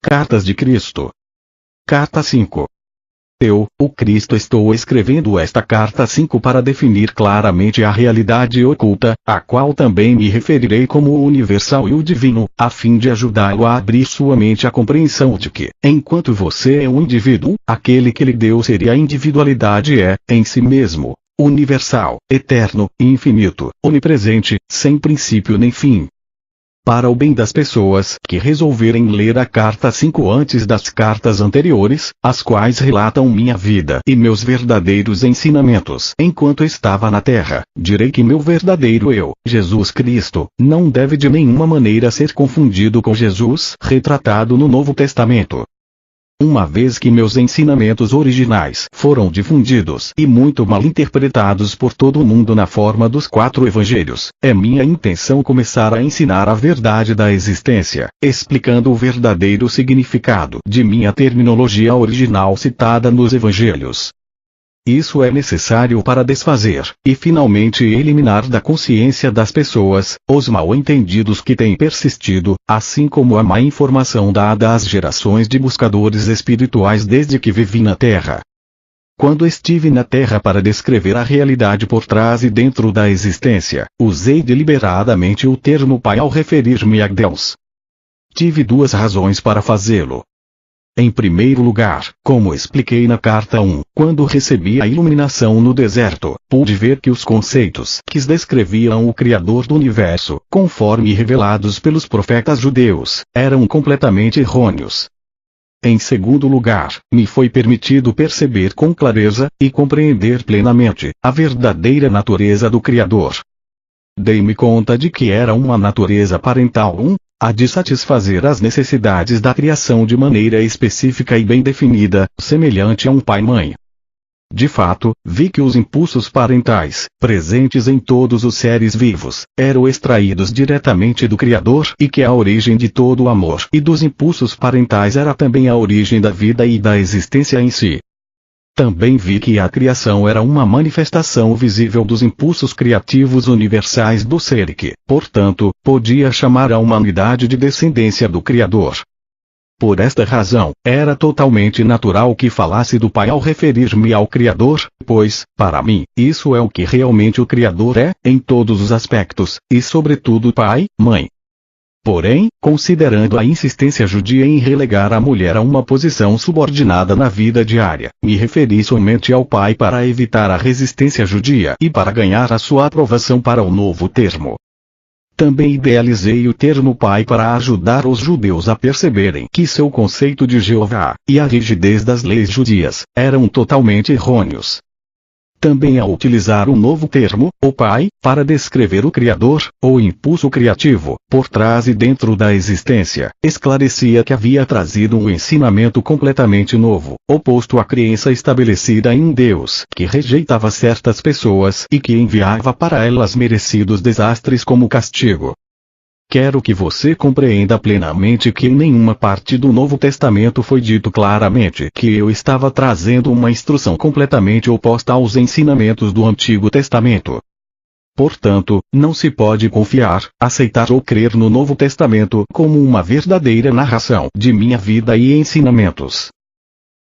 Cartas de Cristo. Carta 5. Eu, o Cristo, estou escrevendo esta carta 5 para definir claramente a realidade oculta, a qual também me referirei como o universal e o divino, a fim de ajudá-lo a abrir sua mente à compreensão de que, enquanto você é um indivíduo, aquele que lhe deu ser e a individualidade é, em si mesmo, universal, eterno, infinito, onipresente, sem princípio nem fim. Para o bem das pessoas que resolverem ler a carta 5 antes das cartas anteriores, as quais relatam minha vida e meus verdadeiros ensinamentos enquanto estava na Terra, direi que meu verdadeiro eu, Jesus Cristo, não deve de nenhuma maneira ser confundido com Jesus retratado no Novo Testamento. Uma vez que meus ensinamentos originais foram difundidos e muito mal interpretados por todo o mundo na forma dos 4 evangelhos, é minha intenção começar a ensinar a verdade da existência, explicando o verdadeiro significado de minha terminologia original citada nos evangelhos. Isso é necessário para desfazer, e finalmente eliminar da consciência das pessoas, os mal-entendidos que têm persistido, assim como a má informação dada às gerações de buscadores espirituais desde que vivi na Terra. Quando estive na Terra para descrever a realidade por trás e dentro da existência, usei deliberadamente o termo Pai ao referir-me a Deus. Tive 2 razões para fazê-lo. Em primeiro lugar, como expliquei na carta 1, quando recebi a iluminação no deserto, pude ver que os conceitos que descreviam o Criador do Universo, conforme revelados pelos profetas judeus, eram completamente errôneos. Em segundo lugar, me foi permitido perceber com clareza, e compreender plenamente, a verdadeira natureza do Criador. Dei-me conta de que era uma natureza parental, a de satisfazer as necessidades da criação de maneira específica e bem definida, semelhante a um pai-mãe. De fato, vi que os impulsos parentais, presentes em todos os seres vivos, eram extraídos diretamente do Criador e que a origem de todo o amor e dos impulsos parentais era também a origem da vida e da existência em si. Também vi que a criação era uma manifestação visível dos impulsos criativos universais do ser e que, portanto, podia chamar a humanidade de descendência do Criador. Por esta razão, era totalmente natural que falasse do Pai ao referir-me ao Criador, pois, para mim, isso é o que realmente o Criador é, em todos os aspectos, e sobretudo pai, mãe. Porém, considerando a insistência judia em relegar a mulher a uma posição subordinada na vida diária, me referi somente ao pai para evitar a resistência judia e para ganhar a sua aprovação para o novo termo. Também idealizei o termo pai para ajudar os judeus a perceberem que seu conceito de Jeová, e a rigidez das leis judias, eram totalmente errôneos. Também ao utilizar o novo termo, o Pai, para descrever o Criador, ou impulso criativo, por trás e dentro da existência, esclarecia que havia trazido um ensinamento completamente novo, oposto à crença estabelecida em um Deus que rejeitava certas pessoas e que enviava para elas merecidos desastres como castigo. Quero que você compreenda plenamente que em nenhuma parte do Novo Testamento foi dito claramente que eu estava trazendo uma instrução completamente oposta aos ensinamentos do Antigo Testamento. Portanto, não se pode confiar, aceitar ou crer no Novo Testamento como uma verdadeira narração de minha vida e ensinamentos.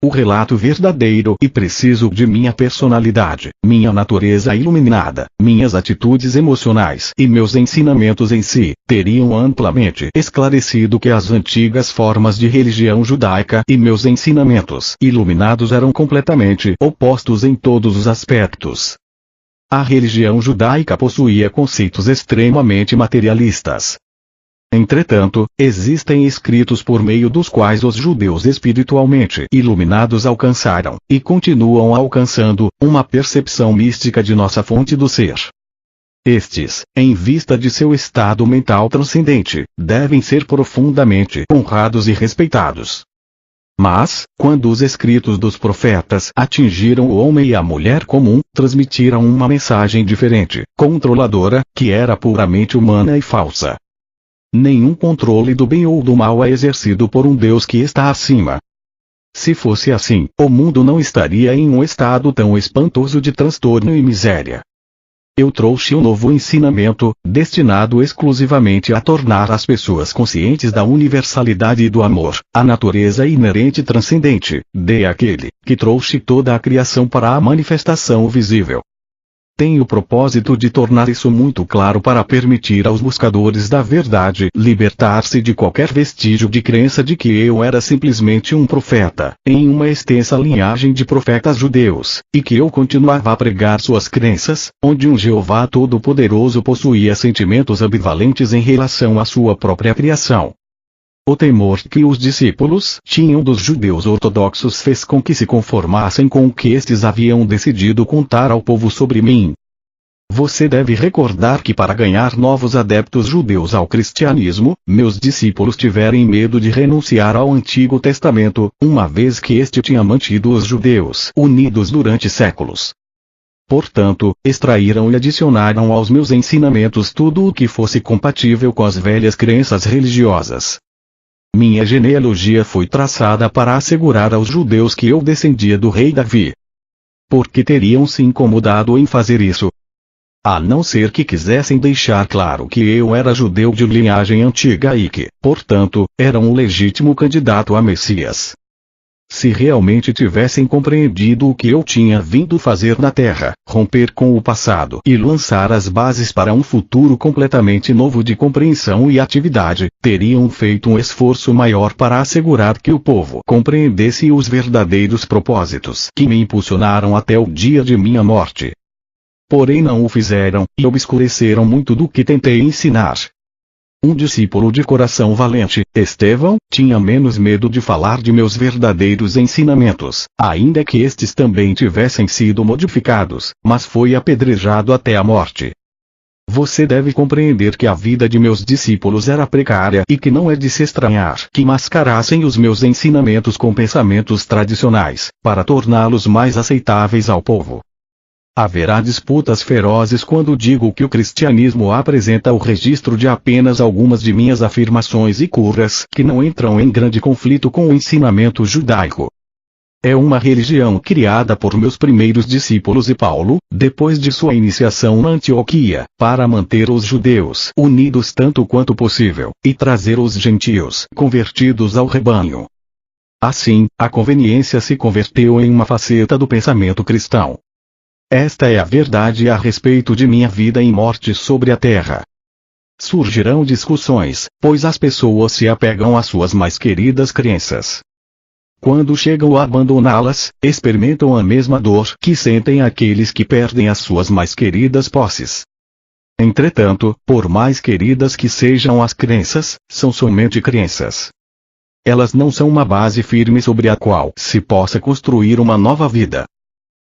O relato verdadeiro e preciso de minha personalidade, minha natureza iluminada, minhas atitudes emocionais e meus ensinamentos em si, teriam amplamente esclarecido que as antigas formas de religião judaica e meus ensinamentos iluminados eram completamente opostos em todos os aspectos. A religião judaica possuía conceitos extremamente materialistas. Entretanto, existem escritos por meio dos quais os judeus espiritualmente iluminados alcançaram, e continuam alcançando, uma percepção mística de nossa fonte do ser. Estes, em vista de seu estado mental transcendente, devem ser profundamente honrados e respeitados. Mas, quando os escritos dos profetas atingiram o homem e a mulher comum, transmitiram uma mensagem diferente, controladora, que era puramente humana e falsa. Nenhum controle do bem ou do mal é exercido por um Deus que está acima. Se fosse assim, o mundo não estaria em um estado tão espantoso de transtorno e miséria. Eu trouxe um novo ensinamento, destinado exclusivamente a tornar as pessoas conscientes da universalidade e do amor, a natureza inerente e transcendente, de aquele que trouxe toda a criação para a manifestação visível. Tenho o propósito de tornar isso muito claro para permitir aos buscadores da verdade libertar-se de qualquer vestígio de crença de que eu era simplesmente um profeta, em uma extensa linhagem de profetas judeus, e que eu continuava a pregar suas crenças, onde um Jeová Todo-Poderoso possuía sentimentos ambivalentes em relação à sua própria criação. O temor que os discípulos tinham dos judeus ortodoxos fez com que se conformassem com o que estes haviam decidido contar ao povo sobre mim. Você deve recordar que para ganhar novos adeptos judeus ao cristianismo, meus discípulos tiveram medo de renunciar ao Antigo Testamento, uma vez que este tinha mantido os judeus unidos durante séculos. Portanto, extraíram e adicionaram aos meus ensinamentos tudo o que fosse compatível com as velhas crenças religiosas. Minha genealogia foi traçada para assegurar aos judeus que eu descendia do rei Davi. Por que teriam se incomodado em fazer isso? A não ser que quisessem deixar claro que eu era judeu de linhagem antiga e que, portanto, era um legítimo candidato a Messias. Se realmente tivessem compreendido o que eu tinha vindo fazer na Terra, romper com o passado e lançar as bases para um futuro completamente novo de compreensão e atividade, teriam feito um esforço maior para assegurar que o povo compreendesse os verdadeiros propósitos que me impulsionaram até o dia de minha morte. Porém não o fizeram, e obscureceram muito do que tentei ensinar. Um discípulo de coração valente, Estevão, tinha menos medo de falar de meus verdadeiros ensinamentos, ainda que estes também tivessem sido modificados, mas foi apedrejado até a morte. Você deve compreender que a vida de meus discípulos era precária e que não é de se estranhar que mascarassem os meus ensinamentos com pensamentos tradicionais, para torná-los mais aceitáveis ao povo. Haverá disputas ferozes quando digo que o cristianismo apresenta o registro de apenas algumas de minhas afirmações e curas que não entram em grande conflito com o ensinamento judaico. É uma religião criada por meus primeiros discípulos e Paulo, depois de sua iniciação na Antioquia, para manter os judeus unidos tanto quanto possível, e trazer os gentios convertidos ao rebanho. Assim, a conveniência se converteu em uma faceta do pensamento cristão. Esta é a verdade a respeito de minha vida e morte sobre a terra. Surgirão discussões, pois as pessoas se apegam às suas mais queridas crenças. Quando chegam a abandoná-las, experimentam a mesma dor que sentem aqueles que perdem as suas mais queridas posses. Entretanto, por mais queridas que sejam as crenças, são somente crenças. Elas não são uma base firme sobre a qual se possa construir uma nova vida.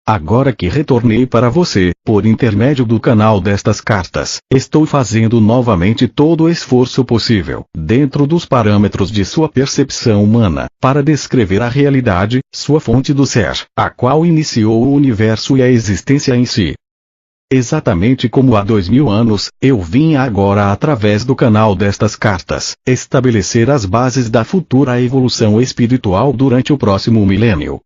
Agora que retornei para você, por intermédio do canal destas cartas, estou fazendo novamente todo o esforço possível, dentro dos parâmetros de sua percepção humana, para descrever a realidade, sua fonte do ser, a qual iniciou o universo e a existência em si. Exatamente como há 2000 anos, eu vim agora através do canal destas cartas, estabelecer as bases da futura evolução espiritual durante o próximo milênio.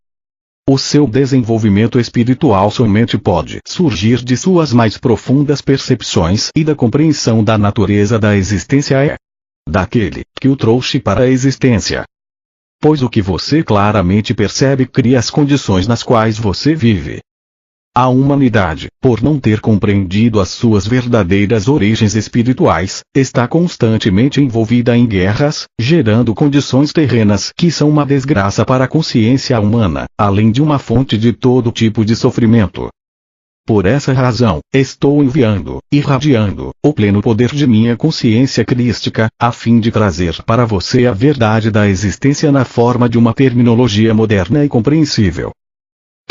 O seu desenvolvimento espiritual somente pode surgir de suas mais profundas percepções e da compreensão da natureza da existência daquele que o trouxe para a existência. Pois o que você claramente percebe cria as condições nas quais você vive. A humanidade, por não ter compreendido as suas verdadeiras origens espirituais, está constantemente envolvida em guerras, gerando condições terrenas que são uma desgraça para a consciência humana, além de uma fonte de todo tipo de sofrimento. Por essa razão, estou irradiando, o pleno poder de minha consciência crística, a fim de trazer para você a verdade da existência na forma de uma terminologia moderna e compreensível.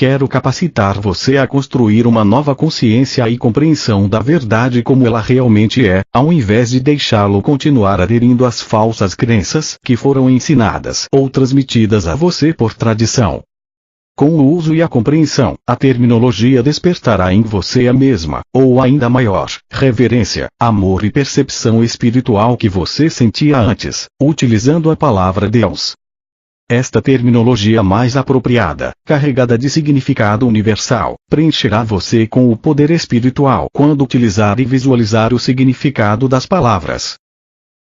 Quero capacitar você a construir uma nova consciência e compreensão da verdade como ela realmente é, ao invés de deixá-lo continuar aderindo às falsas crenças que foram ensinadas ou transmitidas a você por tradição. Com o uso e a compreensão, a terminologia despertará em você a mesma, ou ainda maior, reverência, amor e percepção espiritual que você sentia antes, utilizando a palavra Deus. Esta terminologia mais apropriada, carregada de significado universal, preencherá você com o poder espiritual quando utilizar e visualizar o significado das palavras.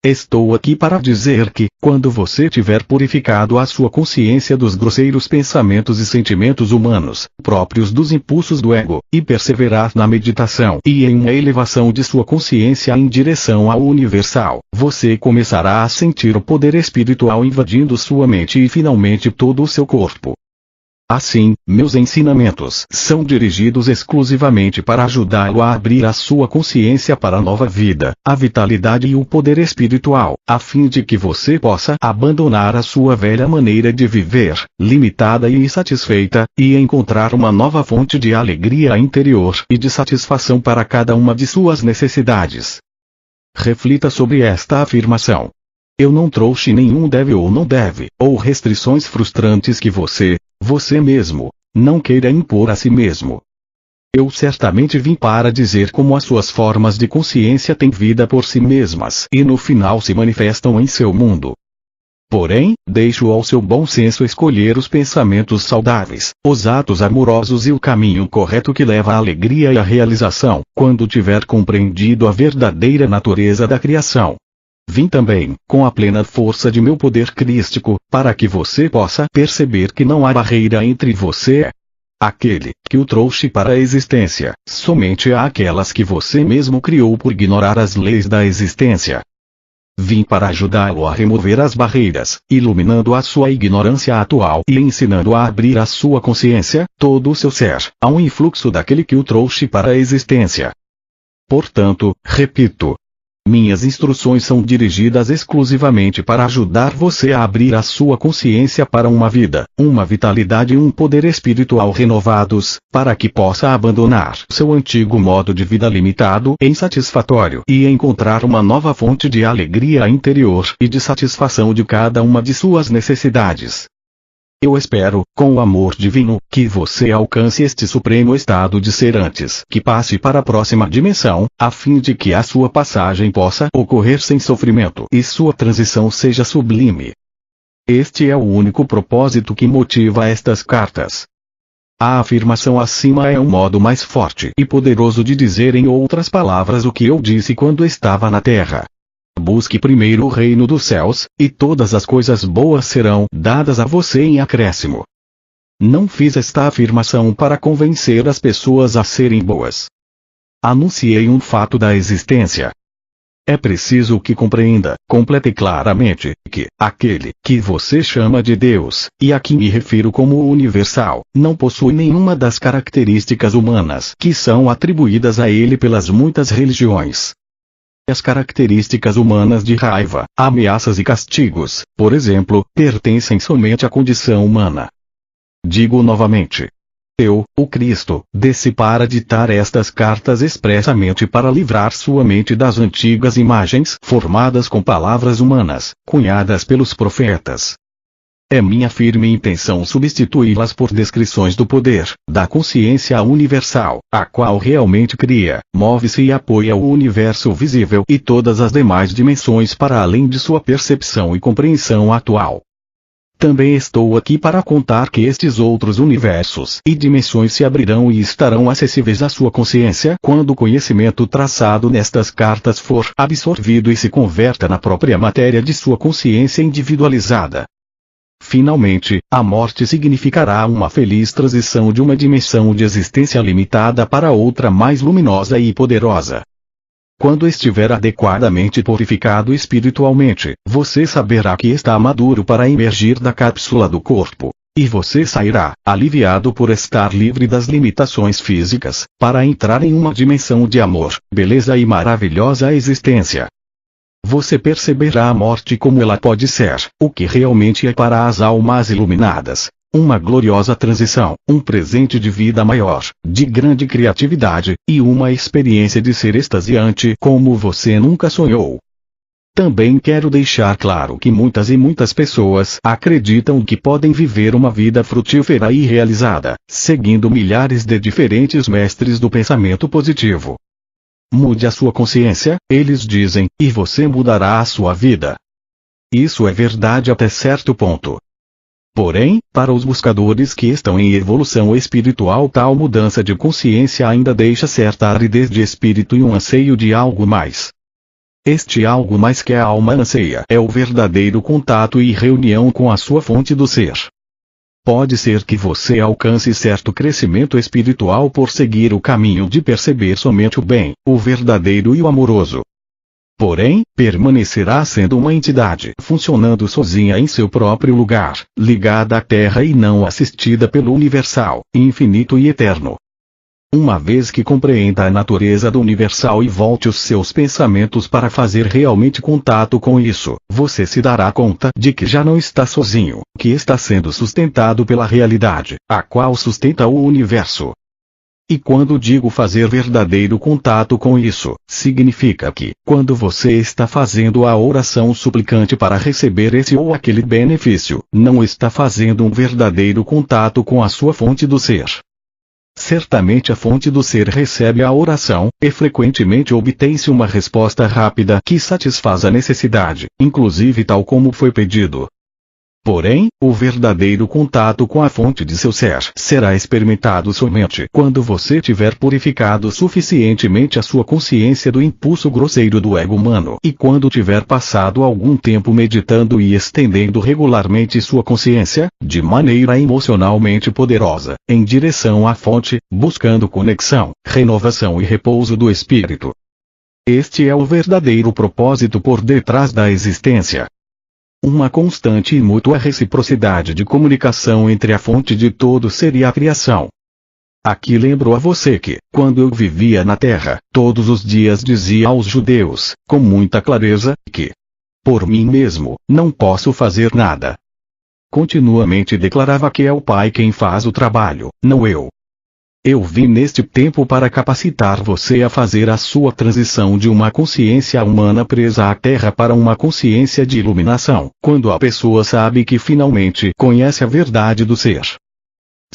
Estou aqui para dizer que, quando você tiver purificado a sua consciência dos grosseiros pensamentos e sentimentos humanos, próprios dos impulsos do ego, e perseverar na meditação e em uma elevação de sua consciência em direção ao universal, você começará a sentir o poder espiritual invadindo sua mente e finalmente todo o seu corpo. Assim, meus ensinamentos são dirigidos exclusivamente para ajudá-lo a abrir a sua consciência para a nova vida, a vitalidade e o poder espiritual, a fim de que você possa abandonar a sua velha maneira de viver, limitada e insatisfeita, e encontrar uma nova fonte de alegria interior e de satisfação para cada uma de suas necessidades. Reflita sobre esta afirmação. Eu não trouxe nenhum deve ou não deve, ou restrições frustrantes que você mesmo, não queira impor a si mesmo. Eu certamente vim para dizer como as suas formas de consciência têm vida por si mesmas e no final se manifestam em seu mundo. Porém, deixo ao seu bom senso escolher os pensamentos saudáveis, os atos amorosos e o caminho correto que leva à alegria e à realização, quando tiver compreendido a verdadeira natureza da criação. Vim também, com a plena força de meu poder crístico, para que você possa perceber que não há barreira entre você, aquele que o trouxe para a existência, somente há aquelas que você mesmo criou por ignorar as leis da existência. Vim para ajudá-lo a remover as barreiras, iluminando a sua ignorância atual e ensinando a abrir a sua consciência, todo o seu ser, a um influxo daquele que o trouxe para a existência. Portanto, repito, minhas instruções são dirigidas exclusivamente para ajudar você a abrir a sua consciência para uma vida, uma vitalidade e um poder espiritual renovados, para que possa abandonar seu antigo modo de vida limitado e insatisfatório e encontrar uma nova fonte de alegria interior e de satisfação de cada uma de suas necessidades. Eu espero, com o amor divino, que você alcance este supremo estado de ser antes que passe para a próxima dimensão, a fim de que a sua passagem possa ocorrer sem sofrimento e sua transição seja sublime. Este é o único propósito que motiva estas cartas. A afirmação acima é um modo mais forte e poderoso de dizer em outras palavras o que eu disse quando estava na Terra. Busque primeiro o reino dos céus, e todas as coisas boas serão dadas a você em acréscimo. Não fiz esta afirmação para convencer as pessoas a serem boas. Anunciei um fato da existência. É preciso que compreenda, completa e claramente, que aquele que você chama de Deus, e a que me refiro como universal, não possui nenhuma das características humanas que são atribuídas a ele pelas muitas religiões. As características humanas de raiva, ameaças e castigos, por exemplo, pertencem somente à condição humana. Digo novamente. Eu, o Cristo, desci para ditar estas cartas expressamente para livrar sua mente das antigas imagens formadas com palavras humanas, cunhadas pelos profetas. É minha firme intenção substituí-las por descrições do poder, da consciência universal, a qual realmente cria, move-se e apoia o universo visível e todas as demais dimensões para além de sua percepção e compreensão atual. Também estou aqui para contar que estes outros universos e dimensões se abrirão e estarão acessíveis à sua consciência quando o conhecimento traçado nestas cartas for absorvido e se converta na própria matéria de sua consciência individualizada. Finalmente, a morte significará uma feliz transição de uma dimensão de existência limitada para outra mais luminosa e poderosa. Quando estiver adequadamente purificado espiritualmente, você saberá que está maduro para emergir da cápsula do corpo, e você sairá, aliviado por estar livre das limitações físicas, para entrar em uma dimensão de amor, beleza e maravilhosa existência. Você perceberá a morte como ela pode ser, o que realmente é para as almas iluminadas, uma gloriosa transição, um presente de vida maior, de grande criatividade, e uma experiência de ser extasiante como você nunca sonhou. Também quero deixar claro que muitas e muitas pessoas acreditam que podem viver uma vida frutífera e realizada, seguindo milhares de diferentes mestres do pensamento positivo. Mude a sua consciência, eles dizem, e você mudará a sua vida. Isso é verdade até certo ponto. Porém, para os buscadores que estão em evolução espiritual, tal mudança de consciência ainda deixa certa aridez de espírito e um anseio de algo mais. Este algo mais que a alma anseia é o verdadeiro contato e reunião com a sua fonte do ser. Pode ser que você alcance certo crescimento espiritual por seguir o caminho de perceber somente o bem, o verdadeiro e o amoroso. Porém, permanecerá sendo uma entidade funcionando sozinha em seu próprio lugar, ligada à Terra e não assistida pelo universal, infinito e eterno. Uma vez que compreenda a natureza do universal e volte os seus pensamentos para fazer realmente contato com isso, você se dará conta de que já não está sozinho, que está sendo sustentado pela realidade, a qual sustenta o universo. E quando digo fazer verdadeiro contato com isso, significa que, quando você está fazendo a oração suplicante para receber esse ou aquele benefício, não está fazendo um verdadeiro contato com a sua fonte do ser. Certamente a fonte do ser recebe a oração, e frequentemente obtém-se uma resposta rápida que satisfaz a necessidade, inclusive tal como foi pedido. Porém, o verdadeiro contato com a fonte de seu ser será experimentado somente quando você tiver purificado suficientemente a sua consciência do impulso grosseiro do ego humano e quando tiver passado algum tempo meditando e estendendo regularmente sua consciência, de maneira emocionalmente poderosa, em direção à fonte, buscando conexão, renovação e repouso do espírito. Este é o verdadeiro propósito por detrás da existência. Uma constante e mútua reciprocidade de comunicação entre a fonte de todo ser e a criação. Aqui lembro a você que, quando eu vivia na Terra, todos os dias dizia aos judeus, com muita clareza, que, por mim mesmo, não posso fazer nada. Continuamente declarava que é o Pai quem faz o trabalho, não eu. Eu vim neste tempo para capacitar você a fazer a sua transição de uma consciência humana presa à Terra para uma consciência de iluminação, quando a pessoa sabe que finalmente conhece a verdade do ser.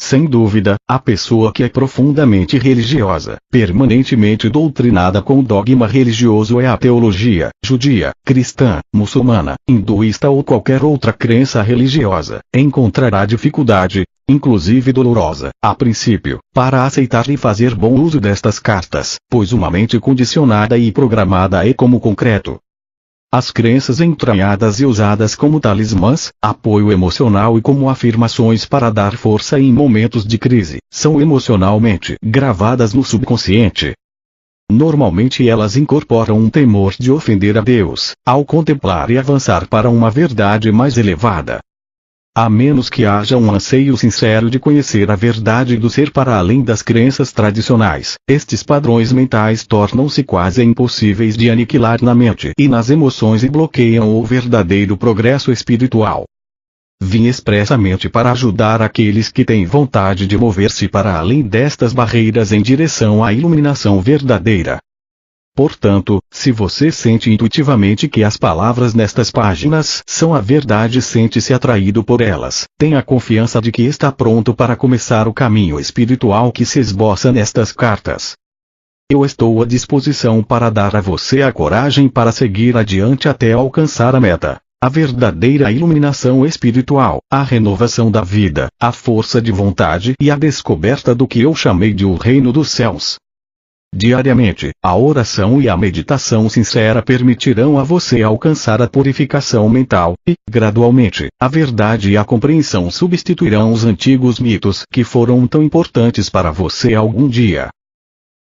Sem dúvida, a pessoa que é profundamente religiosa, permanentemente doutrinada com o dogma religioso é a teologia, judia, cristã, muçulmana, hinduísta ou qualquer outra crença religiosa, encontrará dificuldade, inclusive dolorosa, a princípio, para aceitar e fazer bom uso destas cartas, pois uma mente condicionada e programada é como concreto. As crenças entranhadas e usadas como talismãs, apoio emocional e como afirmações para dar força em momentos de crise, são emocionalmente gravadas no subconsciente. Normalmente elas incorporam um temor de ofender a Deus, ao contemplar e avançar para uma verdade mais elevada. A menos que haja um anseio sincero de conhecer a verdade do ser para além das crenças tradicionais, estes padrões mentais tornam-se quase impossíveis de aniquilar na mente e nas emoções e bloqueiam o verdadeiro progresso espiritual. Vim expressamente para ajudar aqueles que têm vontade de mover-se para além destas barreiras em direção à iluminação verdadeira. Portanto, se você sente intuitivamente que as palavras nestas páginas são a verdade e sente-se atraído por elas, tenha confiança de que está pronto para começar o caminho espiritual que se esboça nestas cartas. Eu estou à disposição para dar a você a coragem para seguir adiante até alcançar a meta, a verdadeira iluminação espiritual, a renovação da vida, a força de vontade e a descoberta do que eu chamei de o reino dos céus. Diariamente, a oração e a meditação sincera permitirão a você alcançar a purificação mental, e, gradualmente, a verdade e a compreensão substituirão os antigos mitos que foram tão importantes para você algum dia.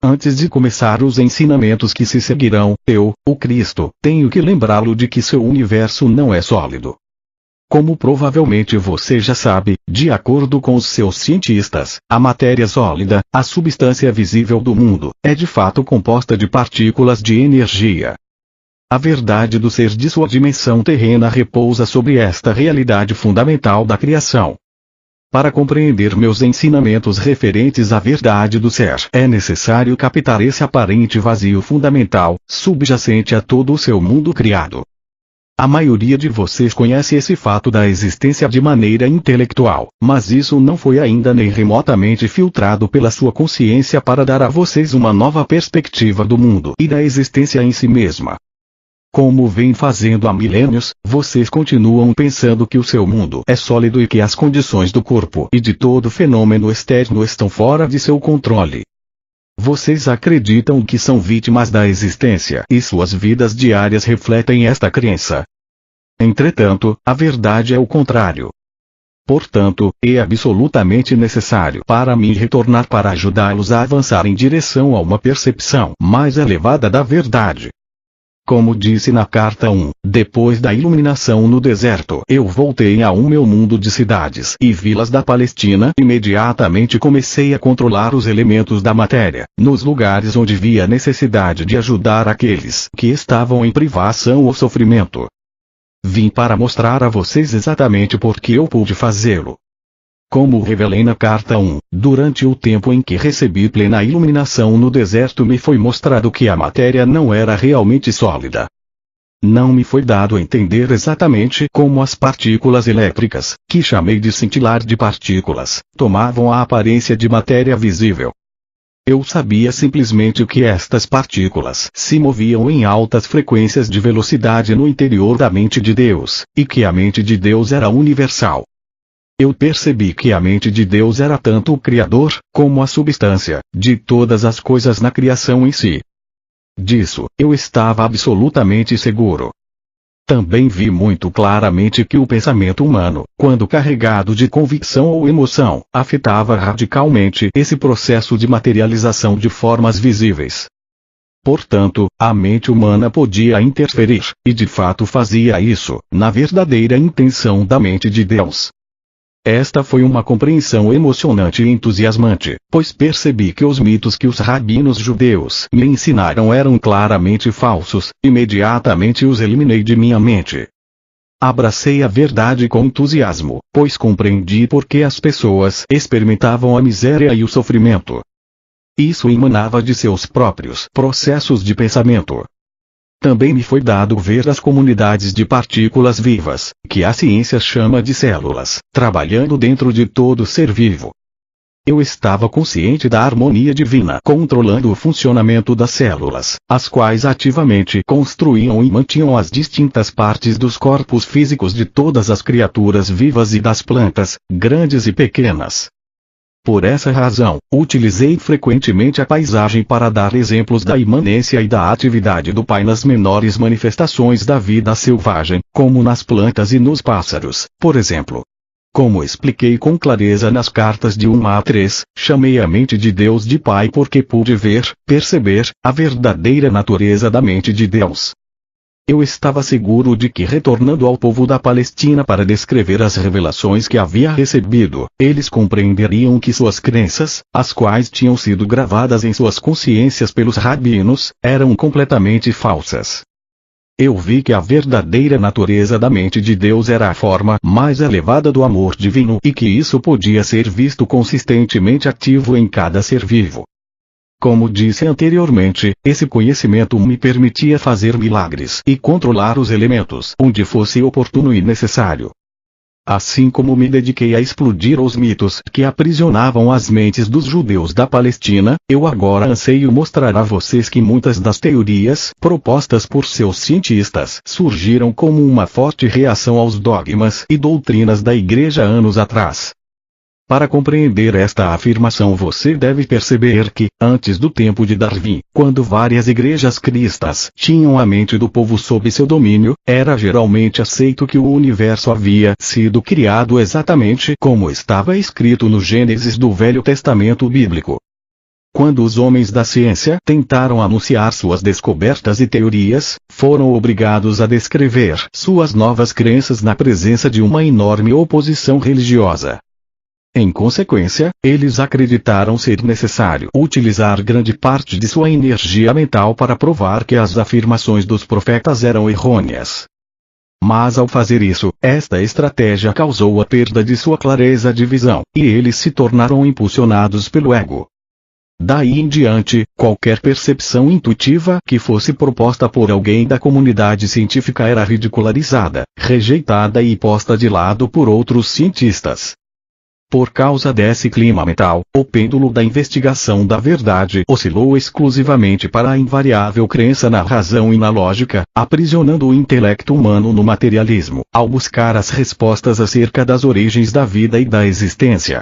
Antes de começar os ensinamentos que se seguirão, eu, o Cristo, tenho que lembrá-lo de que seu universo não é sólido. Como provavelmente você já sabe, de acordo com os seus cientistas, a matéria sólida, a substância visível do mundo, é de fato composta de partículas de energia. A verdade do ser de sua dimensão terrena repousa sobre esta realidade fundamental da criação. Para compreender meus ensinamentos referentes à verdade do ser, é necessário captar esse aparente vazio fundamental, subjacente a todo o seu mundo criado. A maioria de vocês conhece esse fato da existência de maneira intelectual, mas isso não foi ainda nem remotamente filtrado pela sua consciência para dar a vocês uma nova perspectiva do mundo e da existência em si mesma. Como vem fazendo há milênios, vocês continuam pensando que o seu mundo é sólido e que as condições do corpo e de todo fenômeno externo estão fora de seu controle. Vocês acreditam que são vítimas da existência e suas vidas diárias refletem esta crença. Entretanto, a verdade é o contrário. Portanto, é absolutamente necessário para mim retornar para ajudá-los a avançar em direção a uma percepção mais elevada da verdade. Como disse na carta 1, depois da iluminação no deserto, eu voltei ao meu mundo de cidades e vilas da Palestina. Imediatamente comecei a controlar os elementos da matéria, nos lugares onde via necessidade de ajudar aqueles que estavam em privação ou sofrimento. Vim para mostrar a vocês exatamente por que eu pude fazê-lo. Como revelei na carta 1, durante o tempo em que recebi plena iluminação no deserto me foi mostrado que a matéria não era realmente sólida. Não me foi dado entender exatamente como as partículas elétricas, que chamei de cintilar de partículas, tomavam a aparência de matéria visível. Eu sabia simplesmente que estas partículas se moviam em altas frequências de velocidade no interior da mente de Deus, e que a mente de Deus era universal. Eu percebi que a mente de Deus era tanto o Criador, como a substância, de todas as coisas na criação em si. Disso, eu estava absolutamente seguro. Também vi muito claramente que o pensamento humano, quando carregado de convicção ou emoção, afetava radicalmente esse processo de materialização de formas visíveis. Portanto, a mente humana podia interferir, e de fato fazia isso, na verdadeira intenção da mente de Deus. Esta foi uma compreensão emocionante e entusiasmante, pois percebi que os mitos que os rabinos judeus me ensinaram eram claramente falsos. Imediatamente os eliminei de minha mente. Abracei a verdade com entusiasmo, pois compreendi por que as pessoas experimentavam a miséria e o sofrimento. Isso emanava de seus próprios processos de pensamento. Também me foi dado ver as comunidades de partículas vivas, que a ciência chama de células, trabalhando dentro de todo ser vivo. Eu estava consciente da harmonia divina controlando o funcionamento das células, as quais ativamente construíam e mantinham as distintas partes dos corpos físicos de todas as criaturas vivas e das plantas, grandes e pequenas. Por essa razão, utilizei frequentemente a paisagem para dar exemplos da imanência e da atividade do Pai nas menores manifestações da vida selvagem, como nas plantas e nos pássaros, por exemplo. Como expliquei com clareza nas cartas de 1 a 3, chamei a mente de Deus de Pai porque pude ver, perceber, a verdadeira natureza da mente de Deus. Eu estava seguro de que retornando ao povo da Palestina para descrever as revelações que havia recebido, eles compreenderiam que suas crenças, as quais tinham sido gravadas em suas consciências pelos rabinos, eram completamente falsas. Eu vi que a verdadeira natureza da mente de Deus era a forma mais elevada do amor divino e que isso podia ser visto consistentemente ativo em cada ser vivo. Como disse anteriormente, esse conhecimento me permitia fazer milagres e controlar os elementos onde fosse oportuno e necessário. Assim como me dediquei a explodir os mitos que aprisionavam as mentes dos judeus da Palestina, eu agora anseio mostrar a vocês que muitas das teorias propostas por seus cientistas surgiram como uma forte reação aos dogmas e doutrinas da Igreja anos atrás. Para compreender esta afirmação você deve perceber que, antes do tempo de Darwin, quando várias igrejas cristãs tinham a mente do povo sob seu domínio, era geralmente aceito que o universo havia sido criado exatamente como estava escrito no Gênesis do Velho Testamento bíblico. Quando os homens da ciência tentaram anunciar suas descobertas e teorias, foram obrigados a descrever suas novas crenças na presença de uma enorme oposição religiosa. Em consequência, eles acreditaram ser necessário utilizar grande parte de sua energia mental para provar que as afirmações dos profetas eram errôneas. Mas ao fazer isso, esta estratégia causou a perda de sua clareza de visão, e eles se tornaram impulsionados pelo ego. Daí em diante, qualquer percepção intuitiva que fosse proposta por alguém da comunidade científica era ridicularizada, rejeitada e posta de lado por outros cientistas. Por causa desse clima mental, o pêndulo da investigação da verdade oscilou exclusivamente para a invariável crença na razão e na lógica, aprisionando o intelecto humano no materialismo, ao buscar as respostas acerca das origens da vida e da existência.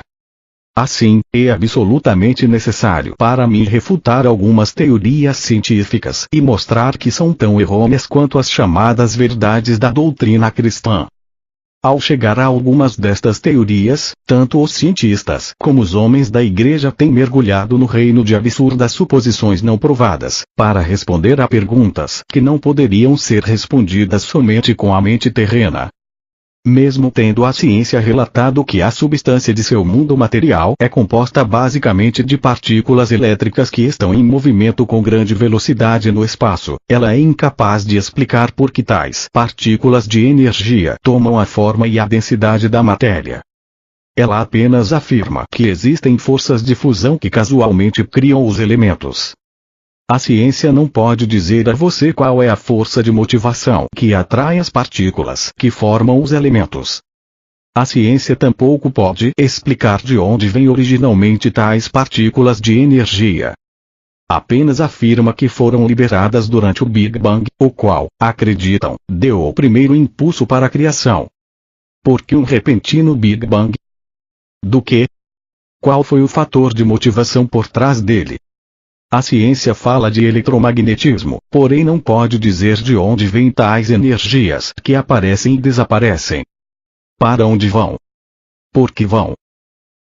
Assim, é absolutamente necessário para mim refutar algumas teorias científicas e mostrar que são tão errôneas quanto as chamadas verdades da doutrina cristã. Ao chegar a algumas destas teorias, tanto os cientistas como os homens da igreja têm mergulhado no reino de absurdas suposições não provadas, para responder a perguntas que não poderiam ser respondidas somente com a mente terrena. Mesmo tendo a ciência relatado que a substância de seu mundo material é composta basicamente de partículas elétricas que estão em movimento com grande velocidade no espaço, ela é incapaz de explicar por que tais partículas de energia tomam a forma e a densidade da matéria. Ela apenas afirma que existem forças de fusão que casualmente criam os elementos. A ciência não pode dizer a você qual é a força de motivação que atrai as partículas que formam os elementos. A ciência tampouco pode explicar de onde vêm originalmente tais partículas de energia. Apenas afirma que foram liberadas durante o Big Bang, o qual, acreditam, deu o primeiro impulso para a criação. Por que um repentino Big Bang? Do que? Qual foi o fator de motivação por trás dele? A ciência fala de eletromagnetismo, porém não pode dizer de onde vêm tais energias que aparecem e desaparecem. Para onde vão? Por que vão?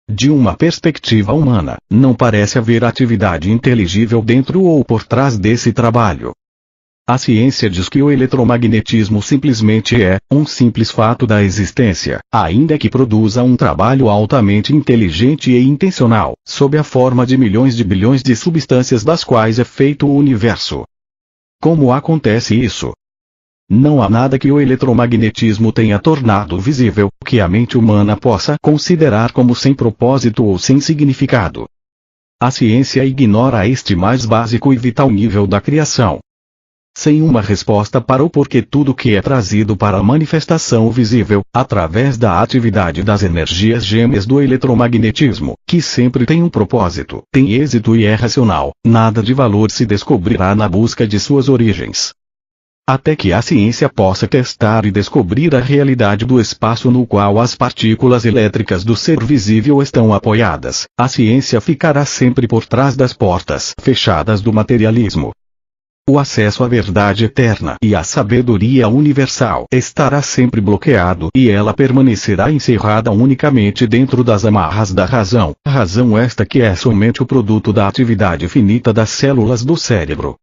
De uma perspectiva humana, não parece haver atividade inteligível dentro ou por trás desse trabalho. A ciência diz que o eletromagnetismo simplesmente é um simples fato da existência, ainda que produza um trabalho altamente inteligente e intencional, sob a forma de milhões de bilhões de substâncias das quais é feito o universo. Como acontece isso? Não há nada que o eletromagnetismo tenha tornado visível, que a mente humana possa considerar como sem propósito ou sem significado. A ciência ignora este mais básico e vital nível da criação. Sem uma resposta para o porquê tudo que é trazido para a manifestação visível, através da atividade das energias gêmeas do eletromagnetismo, que sempre tem um propósito, tem êxito e é racional, nada de valor se descobrirá na busca de suas origens. Até que a ciência possa testar e descobrir a realidade do espaço no qual as partículas elétricas do ser visível estão apoiadas, a ciência ficará sempre por trás das portas fechadas do materialismo. O acesso à verdade eterna e à sabedoria universal estará sempre bloqueado e ela permanecerá encerrada unicamente dentro das amarras da razão, razão esta que é somente o produto da atividade finita das células do cérebro.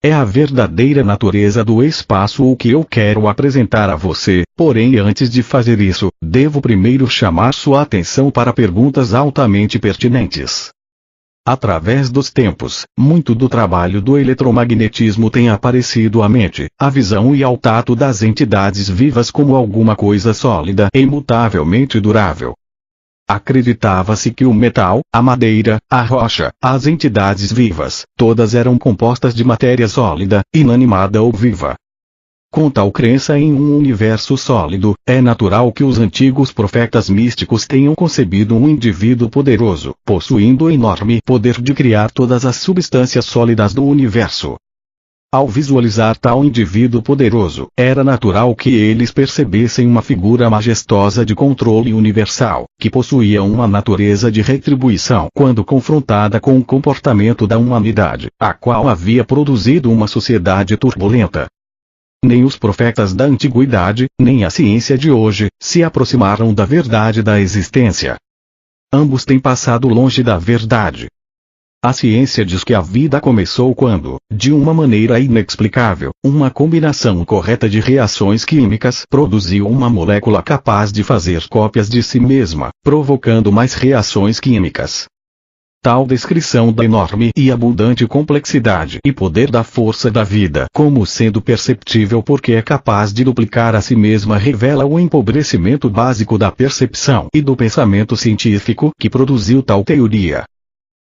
É a verdadeira natureza do espaço o que eu quero apresentar a você, porém antes de fazer isso, devo primeiro chamar sua atenção para perguntas altamente pertinentes. Através dos tempos, muito do trabalho do eletromagnetismo tem aparecido à mente, à visão e ao tato das entidades vivas como alguma coisa sólida e imutavelmente durável. Acreditava-se que o metal, a madeira, a rocha, as entidades vivas, todas eram compostas de matéria sólida, inanimada ou viva. Com tal crença em um universo sólido, é natural que os antigos profetas místicos tenham concebido um indivíduo poderoso, possuindo enorme poder de criar todas as substâncias sólidas do universo. Ao visualizar tal indivíduo poderoso, era natural que eles percebessem uma figura majestosa de controle universal, que possuía uma natureza de retribuição quando confrontada com o comportamento da humanidade, a qual havia produzido uma sociedade turbulenta. Nem os profetas da antiguidade, nem a ciência de hoje, se aproximaram da verdade da existência. Ambos têm passado longe da verdade. A ciência diz que a vida começou quando, de uma maneira inexplicável, uma combinação correta de reações químicas produziu uma molécula capaz de fazer cópias de si mesma, provocando mais reações químicas. Tal descrição da enorme e abundante complexidade e poder da força da vida como sendo perceptível porque é capaz de duplicar a si mesma revela o empobrecimento básico da percepção e do pensamento científico que produziu tal teoria.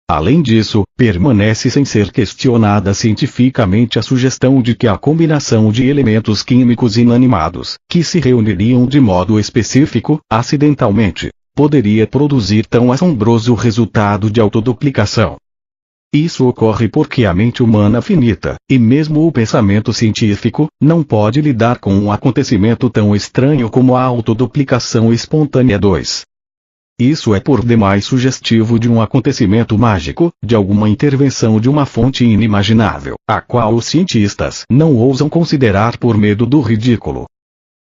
Além disso, permanece sem ser questionada cientificamente a sugestão de que a combinação de elementos químicos inanimados, que se reuniriam de modo específico, acidentalmente, poderia produzir tão assombroso resultado de autoduplicação. Isso ocorre porque a mente humana finita, e mesmo o pensamento científico, não pode lidar com um acontecimento tão estranho como a autoduplicação espontânea 2. Isso é por demais sugestivo de um acontecimento mágico, de alguma intervenção de uma fonte inimaginável, a qual os cientistas não ousam considerar por medo do ridículo.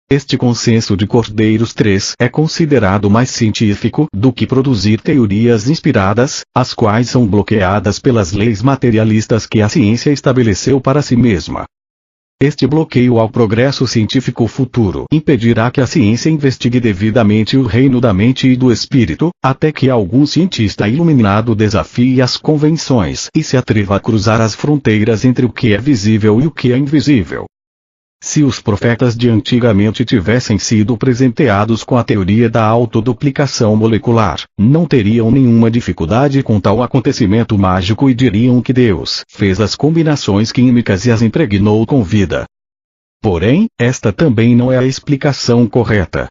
Este consenso de Cordeiros 3 é considerado mais científico do que produzir teorias inspiradas, as quais são bloqueadas pelas leis materialistas que a ciência estabeleceu para si mesma. Este bloqueio ao progresso científico futuro impedirá que a ciência investigue devidamente o reino da mente e do espírito, até que algum cientista iluminado desafie as convenções e se atreva a cruzar as fronteiras entre o que é visível e o que é invisível. Se os profetas de antigamente tivessem sido presenteados com a teoria da autoduplicação molecular, não teriam nenhuma dificuldade com tal acontecimento mágico e diriam que Deus fez as combinações químicas e as impregnou com vida. Porém, esta também não é a explicação correta.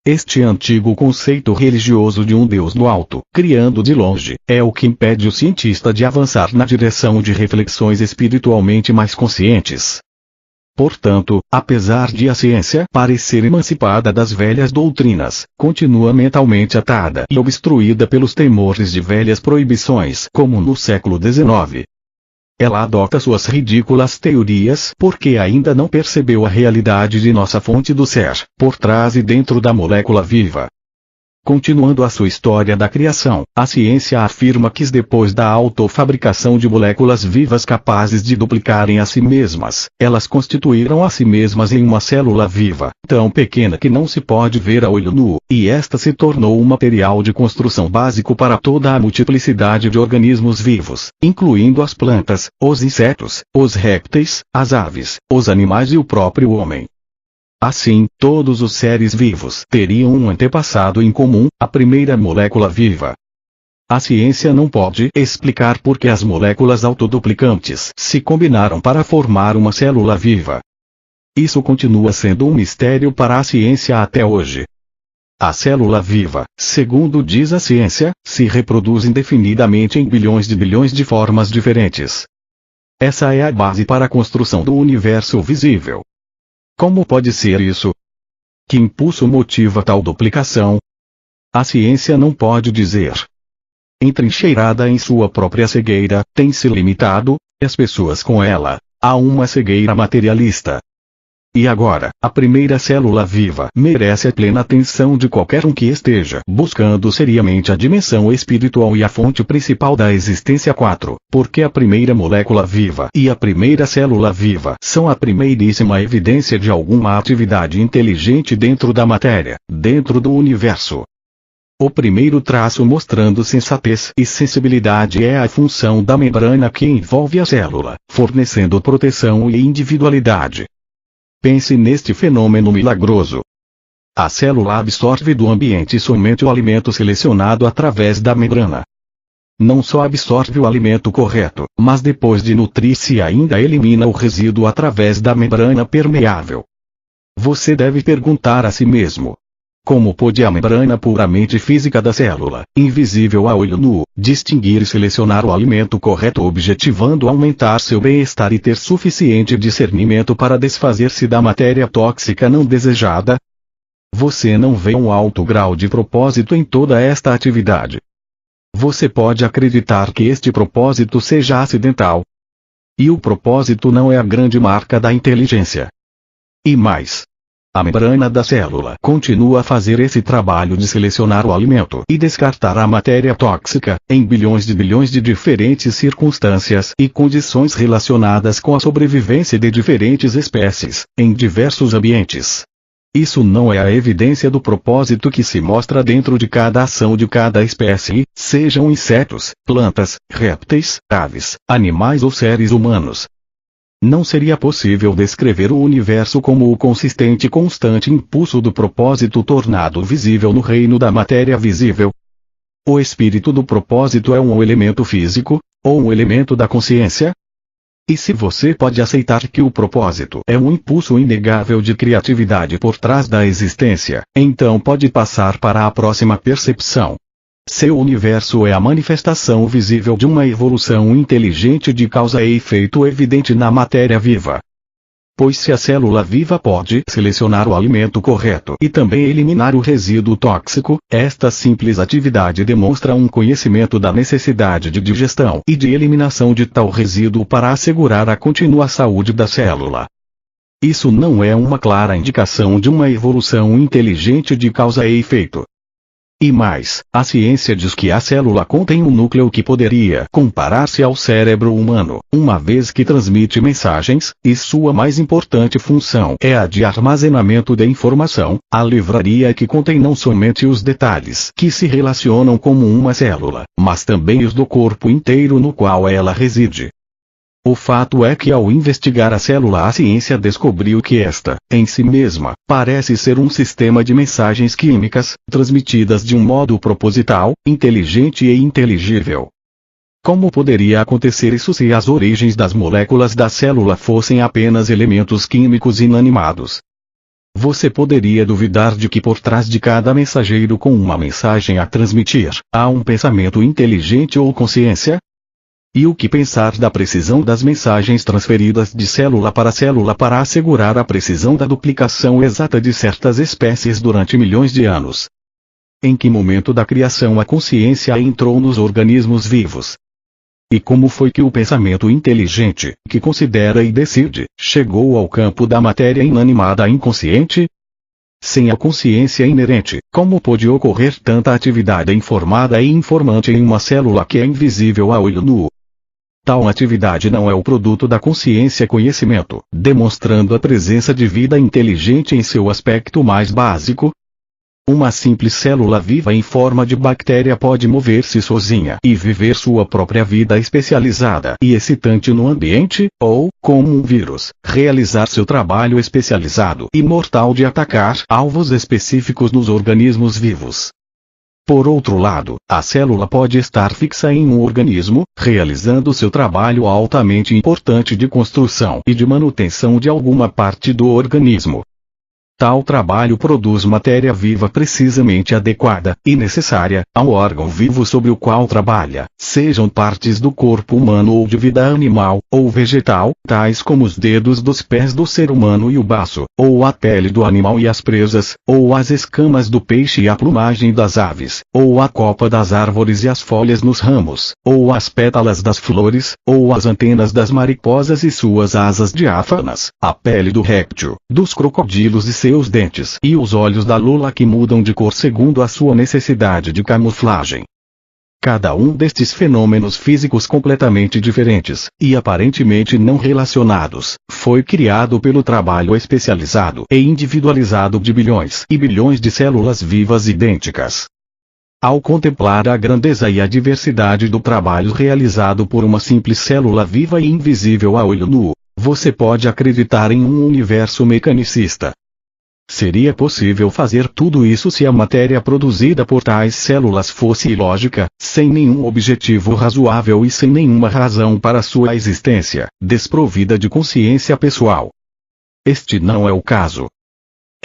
Este antigo conceito religioso de um Deus do alto, criando de longe, é o que impede o cientista de avançar na direção de reflexões espiritualmente mais conscientes. Portanto, apesar de a ciência parecer emancipada das velhas doutrinas, continua mentalmente atada e obstruída pelos temores de velhas proibições, como no século XIX. Ela adota suas ridículas teorias porque ainda não percebeu a realidade de nossa fonte do ser, por trás e dentro da molécula viva. Continuando a sua história da criação, a ciência afirma que depois da autofabricação de moléculas vivas capazes de duplicarem a si mesmas, elas constituíram a si mesmas em uma célula viva, tão pequena que não se pode ver a olho nu, e esta se tornou um material de construção básico para toda a multiplicidade de organismos vivos, incluindo as plantas, os insetos, os répteis, as aves, os animais e o próprio homem. Assim, todos os seres vivos teriam um antepassado em comum, a primeira molécula viva. A ciência não pode explicar por que as moléculas autoduplicantes se combinaram para formar uma célula viva. Isso continua sendo um mistério para a ciência até hoje. A célula viva, segundo diz a ciência, se reproduz indefinidamente em bilhões de formas diferentes. Essa é a base para a construção do universo visível. Como pode ser isso? Que impulso motiva tal duplicação? A ciência não pode dizer. Entrincheirada em sua própria cegueira, tem se limitado, e as pessoas com ela, a uma cegueira materialista. E agora, a primeira célula viva merece a plena atenção de qualquer um que esteja buscando seriamente a dimensão espiritual e a fonte principal da existência 4, porque a primeira molécula viva e a primeira célula viva são a primeiríssima evidência de alguma atividade inteligente dentro da matéria, dentro do universo. O primeiro traço mostrando sensatez e sensibilidade é a função da membrana que envolve a célula, fornecendo proteção e individualidade. Pense neste fenômeno milagroso. A célula absorve do ambiente somente o alimento selecionado através da membrana. Não só absorve o alimento correto, mas depois de nutrir-se ainda elimina o resíduo através da membrana permeável. Você deve perguntar a si mesmo: como pode a membrana puramente física da célula, invisível a olho nu, distinguir e selecionar o alimento correto, objetivando aumentar seu bem-estar e ter suficiente discernimento para desfazer-se da matéria tóxica não desejada? Você não vê um alto grau de propósito em toda esta atividade. Você pode acreditar que este propósito seja acidental. E o propósito não é a grande marca da inteligência. E mais, a membrana da célula continua a fazer esse trabalho de selecionar o alimento e descartar a matéria tóxica, em bilhões de diferentes circunstâncias e condições relacionadas com a sobrevivência de diferentes espécies, em diversos ambientes. Isso não é a evidência do propósito que se mostra dentro de cada ação de cada espécie, sejam insetos, plantas, répteis, aves, animais ou seres humanos. Não seria possível descrever o universo como o consistente e constante impulso do propósito tornado visível no reino da matéria visível. O espírito do propósito é um elemento físico, ou um elemento da consciência? E se você pode aceitar que o propósito é um impulso inegável de criatividade por trás da existência, então pode passar para a próxima percepção. Seu universo é a manifestação visível de uma evolução inteligente de causa e efeito evidente na matéria viva. Pois se a célula viva pode selecionar o alimento correto e também eliminar o resíduo tóxico, esta simples atividade demonstra um conhecimento da necessidade de digestão e de eliminação de tal resíduo para assegurar a contínua saúde da célula. Isso não é uma clara indicação de uma evolução inteligente de causa e efeito? E mais, a ciência diz que a célula contém um núcleo que poderia comparar-se ao cérebro humano, uma vez que transmite mensagens, e sua mais importante função é a de armazenamento de informação, a livraria que contém não somente os detalhes que se relacionam como uma célula, mas também os do corpo inteiro no qual ela reside. O fato é que ao investigar a célula a ciência descobriu que esta, em si mesma, parece ser um sistema de mensagens químicas, transmitidas de um modo proposital, inteligente e inteligível. Como poderia acontecer isso se as origens das moléculas da célula fossem apenas elementos químicos inanimados? Você poderia duvidar de que por trás de cada mensageiro com uma mensagem a transmitir, há um pensamento inteligente ou consciência? E o que pensar da precisão das mensagens transferidas de célula para assegurar a precisão da duplicação exata de certas espécies durante milhões de anos? Em que momento da criação a consciência entrou nos organismos vivos? E como foi que o pensamento inteligente, que considera e decide, chegou ao campo da matéria inanimada inconsciente? Sem a consciência inerente, como pôde ocorrer tanta atividade informada e informante em uma célula que é invisível a olho nu? Tal atividade não é o produto da consciência-conhecimento, demonstrando a presença de vida inteligente em seu aspecto mais básico. Uma simples célula viva em forma de bactéria pode mover-se sozinha e viver sua própria vida especializada e excitante no ambiente, ou, como um vírus, realizar seu trabalho especializado e mortal de atacar alvos específicos nos organismos vivos. Por outro lado, a célula pode estar fixa em um organismo, realizando seu trabalho altamente importante de construção e de manutenção de alguma parte do organismo. Tal trabalho produz matéria viva precisamente adequada e necessária ao órgão vivo sobre o qual trabalha, sejam partes do corpo humano ou de vida animal, ou vegetal, tais como os dedos dos pés do ser humano e o baço, ou a pele do animal e as presas, ou as escamas do peixe e a plumagem das aves, ou a copa das árvores e as folhas nos ramos, ou as pétalas das flores, ou as antenas das mariposas e suas asas diáfanas, a pele do réptil, dos crocodilos e seus dentes e os olhos da lula que mudam de cor segundo a sua necessidade de camuflagem. Cada um destes fenômenos físicos completamente diferentes, e aparentemente não relacionados, foi criado pelo trabalho especializado e individualizado de bilhões e bilhões de células vivas idênticas. Ao contemplar a grandeza e a diversidade do trabalho realizado por uma simples célula viva e invisível a olho nu, você pode acreditar em um universo mecanicista. Seria possível fazer tudo isso se a matéria produzida por tais células fosse ilógica, sem nenhum objetivo razoável e sem nenhuma razão para sua existência, desprovida de consciência pessoal. Este não é o caso.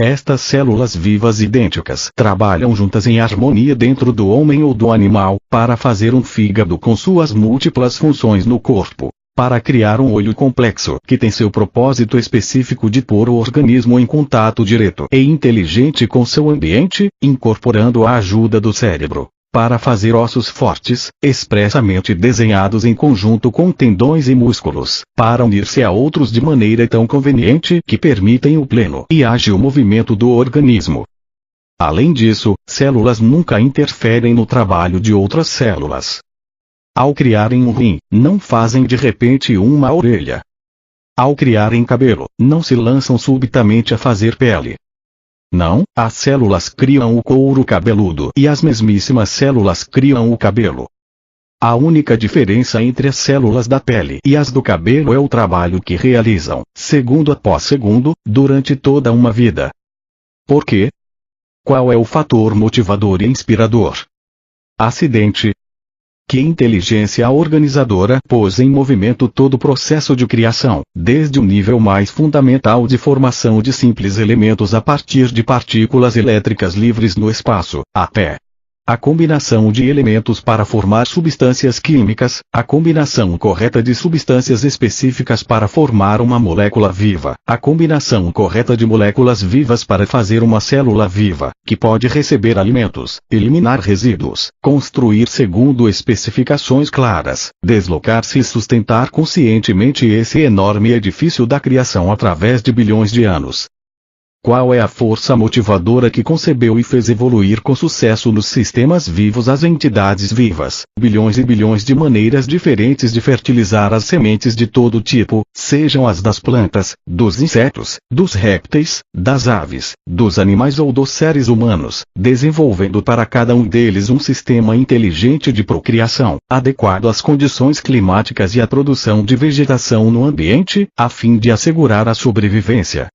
Estas células vivas idênticas trabalham juntas em harmonia dentro do homem ou do animal, para fazer um fígado com suas múltiplas funções no corpo. Para criar um olho complexo que tem seu propósito específico de pôr o organismo em contato direto e inteligente com seu ambiente, incorporando a ajuda do cérebro. Para fazer ossos fortes, expressamente desenhados em conjunto com tendões e músculos, para unir-se a outros de maneira tão conveniente que permitem o pleno e ágil movimento do organismo. Além disso, células nunca interferem no trabalho de outras células. Ao criarem um rim, não fazem de repente uma orelha. Ao criarem cabelo, não se lançam subitamente a fazer pele. Não, as células criam o couro cabeludo e as mesmíssimas células criam o cabelo. A única diferença entre as células da pele e as do cabelo é o trabalho que realizam, segundo após segundo, durante toda uma vida. Por quê? Qual é o fator motivador e inspirador? Acidente? que inteligência organizadora pôs em movimento todo o processo de criação, desde o nível mais fundamental de formação de simples elementos a partir de partículas elétricas livres no espaço, até a combinação de elementos para formar substâncias químicas, a combinação correta de substâncias específicas para formar uma molécula viva, a combinação correta de moléculas vivas para fazer uma célula viva, que pode receber alimentos, eliminar resíduos, construir segundo especificações claras, deslocar-se e sustentar conscientemente esse enorme edifício da criação através de bilhões de anos. Qual é a força motivadora que concebeu e fez evoluir com sucesso nos sistemas vivos as entidades vivas, bilhões e bilhões de maneiras diferentes de fertilizar as sementes de todo tipo, sejam as das plantas, dos insetos, dos répteis, das aves, dos animais ou dos seres humanos, desenvolvendo para cada um deles um sistema inteligente de procriação, adequado às condições climáticas e à produção de vegetação no ambiente, a fim de assegurar a sobrevivência.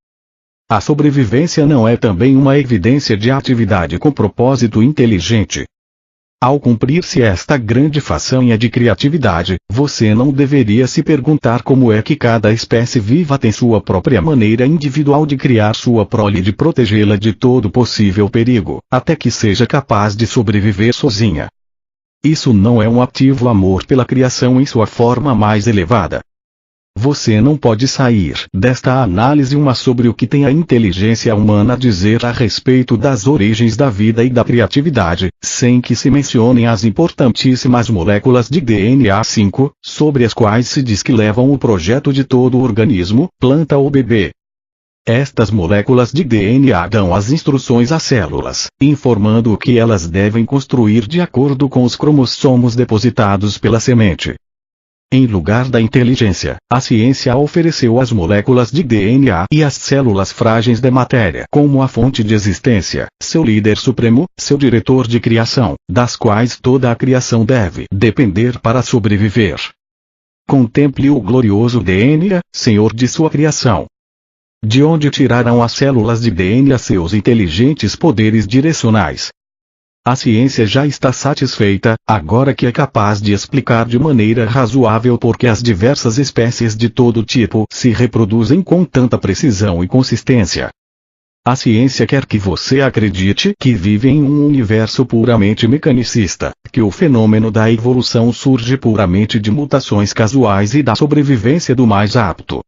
A sobrevivência não é também uma evidência de atividade com propósito inteligente? Ao cumprir-se esta grande façanha de criatividade, você não deveria se perguntar como é que cada espécie viva tem sua própria maneira individual de criar sua prole e de protegê-la de todo possível perigo, até que seja capaz de sobreviver sozinha. Isso não é um ativo amor pela criação em sua forma mais elevada. Você não pode sair desta análise uma sobre o que tem a inteligência humana a dizer a respeito das origens da vida e da criatividade, sem que se mencionem as importantíssimas moléculas de DNA 5, sobre as quais se diz que levam o projeto de todo o organismo, planta ou bebê. Estas moléculas de DNA dão as instruções às células, informando o que elas devem construir de acordo com os cromossomos depositados pela semente. Em lugar da inteligência, a ciência ofereceu as moléculas de DNA e as células frágeis da matéria como a fonte de existência, seu líder supremo, seu diretor de criação, das quais toda a criação deve depender para sobreviver. Contemple o glorioso DNA, Senhor de sua criação. De onde tirarão as células de DNA seus inteligentes poderes direcionais? A ciência já está satisfeita, agora que é capaz de explicar de maneira razoável por que as diversas espécies de todo tipo se reproduzem com tanta precisão e consistência. A ciência quer que você acredite que vive em um universo puramente mecanicista, que o fenômeno da evolução surge puramente de mutações casuais e da sobrevivência do mais apto.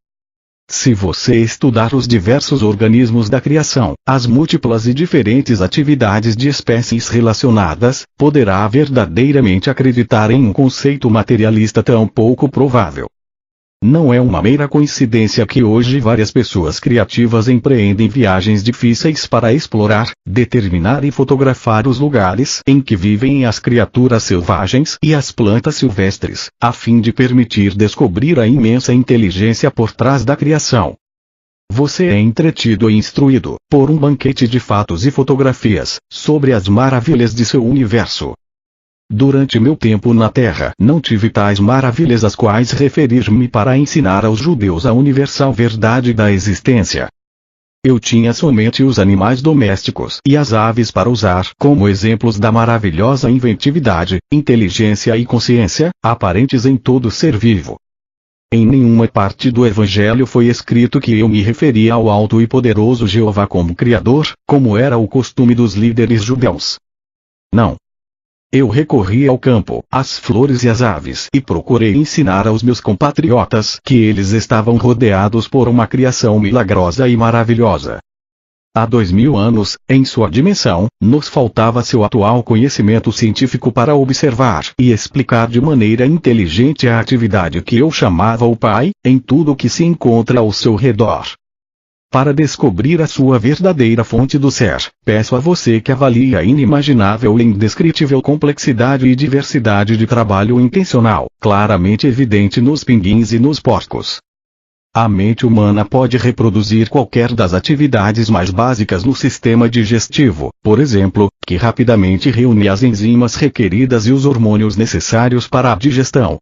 Se você estudar os diversos organismos da criação, as múltiplas e diferentes atividades de espécies relacionadas, poderá verdadeiramente acreditar em um conceito materialista tão pouco provável. Não é uma mera coincidência que hoje várias pessoas criativas empreendem viagens difíceis para explorar, determinar e fotografar os lugares em que vivem as criaturas selvagens e as plantas silvestres, a fim de permitir descobrir a imensa inteligência por trás da criação. Você é entretido e instruído, por um banquete de fatos e fotografias, sobre as maravilhas de seu universo. Durante meu tempo na Terra, não tive tais maravilhas às quais referir-me para ensinar aos judeus a universal verdade da existência. Eu tinha somente os animais domésticos e as aves para usar como exemplos da maravilhosa inventividade, inteligência e consciência, aparentes em todo ser vivo. Em nenhuma parte do Evangelho foi escrito que eu me referia ao alto e poderoso Jeová como Criador, como era o costume dos líderes judeus. Não. Eu recorri ao campo, às flores e às aves e procurei ensinar aos meus compatriotas que eles estavam rodeados por uma criação milagrosa e maravilhosa. Há 2000 anos, em sua dimensão, nos faltava seu atual conhecimento científico para observar e explicar de maneira inteligente a atividade que eu chamava o Pai, em tudo o que se encontra ao seu redor. Para descobrir a sua verdadeira fonte do ser, peço a você que avalie a inimaginável e indescritível complexidade e diversidade de trabalho intencional, claramente evidente nos pinguins e nos porcos. A mente humana pode reproduzir qualquer das atividades mais básicas no sistema digestivo, por exemplo, que rapidamente reúne as enzimas requeridas e os hormônios necessários para a digestão.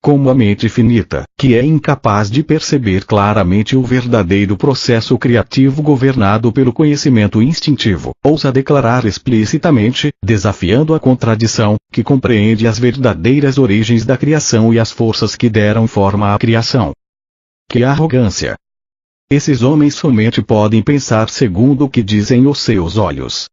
Como a mente finita, que é incapaz de perceber claramente o verdadeiro processo criativo governado pelo conhecimento instintivo, ousa declarar explicitamente, desafiando a contradição, que compreende as verdadeiras origens da criação e as forças que deram forma à criação. Que arrogância! Esses homens somente podem pensar segundo o que dizem os seus olhos.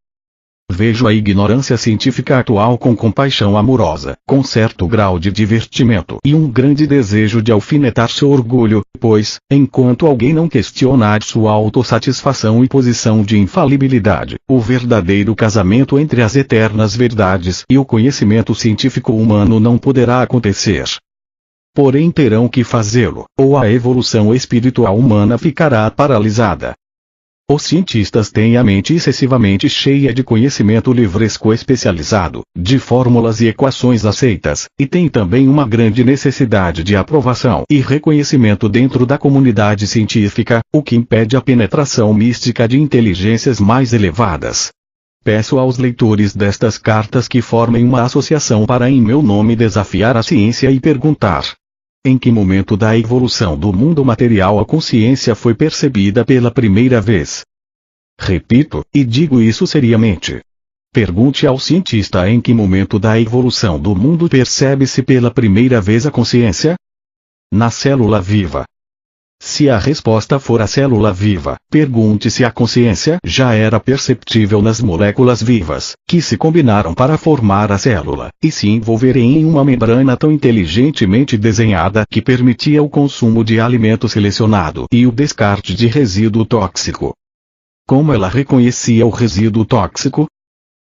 Vejo a ignorância científica atual com compaixão amorosa, com certo grau de divertimento e um grande desejo de alfinetar seu orgulho, pois, enquanto alguém não questionar sua autossatisfação e posição de infalibilidade, o verdadeiro casamento entre as eternas verdades e o conhecimento científico humano não poderá acontecer. Porém terão que fazê-lo, ou a evolução espiritual humana ficará paralisada. Os cientistas têm a mente excessivamente cheia de conhecimento livresco especializado, de fórmulas e equações aceitas, e têm também uma grande necessidade de aprovação e reconhecimento dentro da comunidade científica, o que impede a penetração mística de inteligências mais elevadas. Peço aos leitores destas cartas que formem uma associação para em meu nome desafiar a ciência e perguntar: em que momento da evolução do mundo material a consciência foi percebida pela primeira vez? Repito, e digo isso seriamente. Pergunte ao cientista em que momento da evolução do mundo percebe-se pela primeira vez a consciência? Na célula viva. Se a resposta for a célula viva, pergunte se a consciência já era perceptível nas moléculas vivas, que se combinaram para formar a célula, e se envolverem em uma membrana tão inteligentemente desenhada que permitia o consumo de alimento selecionado e o descarte de resíduo tóxico. Como ela reconhecia o resíduo tóxico?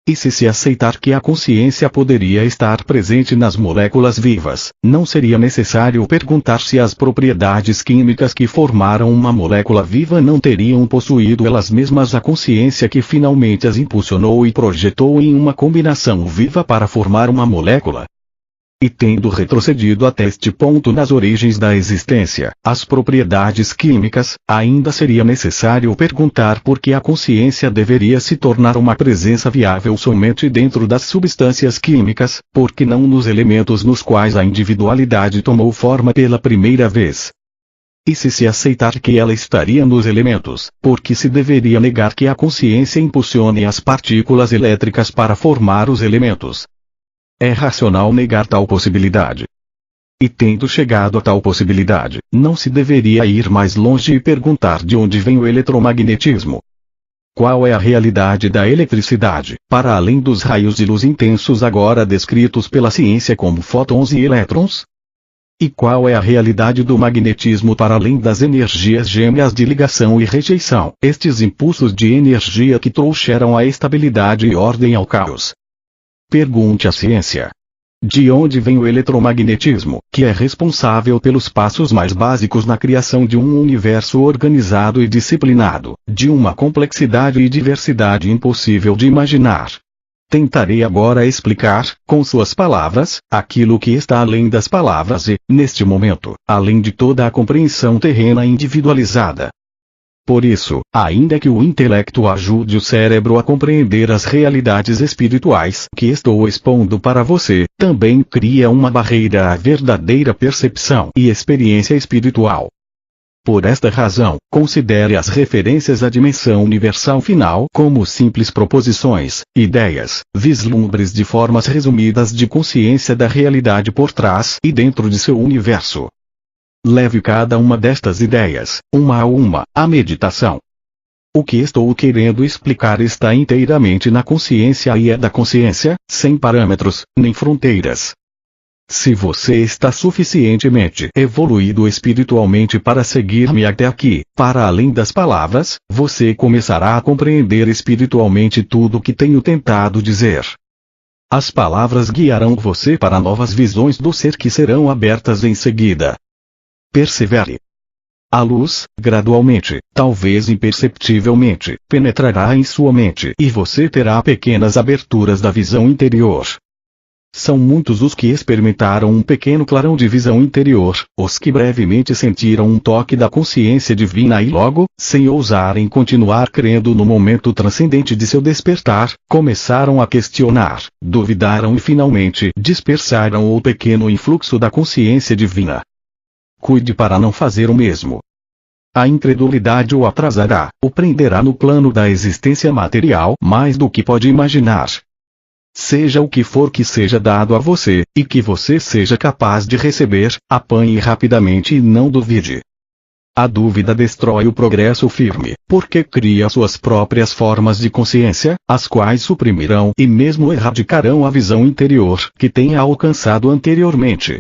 E se aceitar que a consciência poderia estar presente nas moléculas vivas, não seria necessário perguntar se as propriedades químicas que formaram uma molécula viva não teriam possuído elas mesmas a consciência que finalmente as impulsionou e projetou em uma combinação viva para formar uma molécula. E tendo retrocedido até este ponto nas origens da existência, as propriedades químicas, ainda seria necessário perguntar por que a consciência deveria se tornar uma presença viável somente dentro das substâncias químicas, porque não nos elementos nos quais a individualidade tomou forma pela primeira vez. E se aceitar que ela estaria nos elementos, por que se deveria negar que a consciência impulsione as partículas elétricas para formar os elementos? É racional negar tal possibilidade. E tendo chegado a tal possibilidade, não se deveria ir mais longe e perguntar de onde vem o eletromagnetismo. Qual é a realidade da eletricidade, para além dos raios de luz intensos agora descritos pela ciência como fótons e elétrons? E qual é a realidade do magnetismo para além das energias gêmeas de ligação e rejeição, estes impulsos de energia que trouxeram a estabilidade e ordem ao caos? Pergunte à ciência. De onde vem o eletromagnetismo, que é responsável pelos passos mais básicos na criação de um universo organizado e disciplinado, de uma complexidade e diversidade impossível de imaginar? Tentarei agora explicar, com suas palavras, aquilo que está além das palavras e, neste momento, além de toda a compreensão terrena individualizada. Por isso, ainda que o intelecto ajude o cérebro a compreender as realidades espirituais que estou expondo para você, também cria uma barreira à verdadeira percepção e experiência espiritual. Por esta razão, considere as referências à dimensão universal final como simples proposições, ideias, vislumbres de formas resumidas de consciência da realidade por trás e dentro de seu universo. Leve cada uma destas ideias, uma a uma, à meditação. O que estou querendo explicar está inteiramente na consciência e é da consciência, sem parâmetros, nem fronteiras. Se você está suficientemente evoluído espiritualmente para seguir-me até aqui, para além das palavras, você começará a compreender espiritualmente tudo o que tenho tentado dizer. As palavras guiarão você para novas visões do ser que serão abertas em seguida. Persevere. A luz, gradualmente, talvez imperceptivelmente, penetrará em sua mente e você terá pequenas aberturas da visão interior. São muitos os que experimentaram um pequeno clarão de visão interior, os que brevemente sentiram um toque da consciência divina e logo, sem ousarem continuar crendo no momento transcendente de seu despertar, começaram a questionar, duvidaram e finalmente dispersaram o pequeno influxo da consciência divina. Cuide para não fazer o mesmo. A incredulidade o atrasará, o prenderá no plano da existência material mais do que pode imaginar. Seja o que for que seja dado a você, e que você seja capaz de receber, apanhe rapidamente e não duvide. A dúvida destrói o progresso firme, porque cria suas próprias formas de consciência, as quais suprimirão e mesmo erradicarão a visão interior que tenha alcançado anteriormente.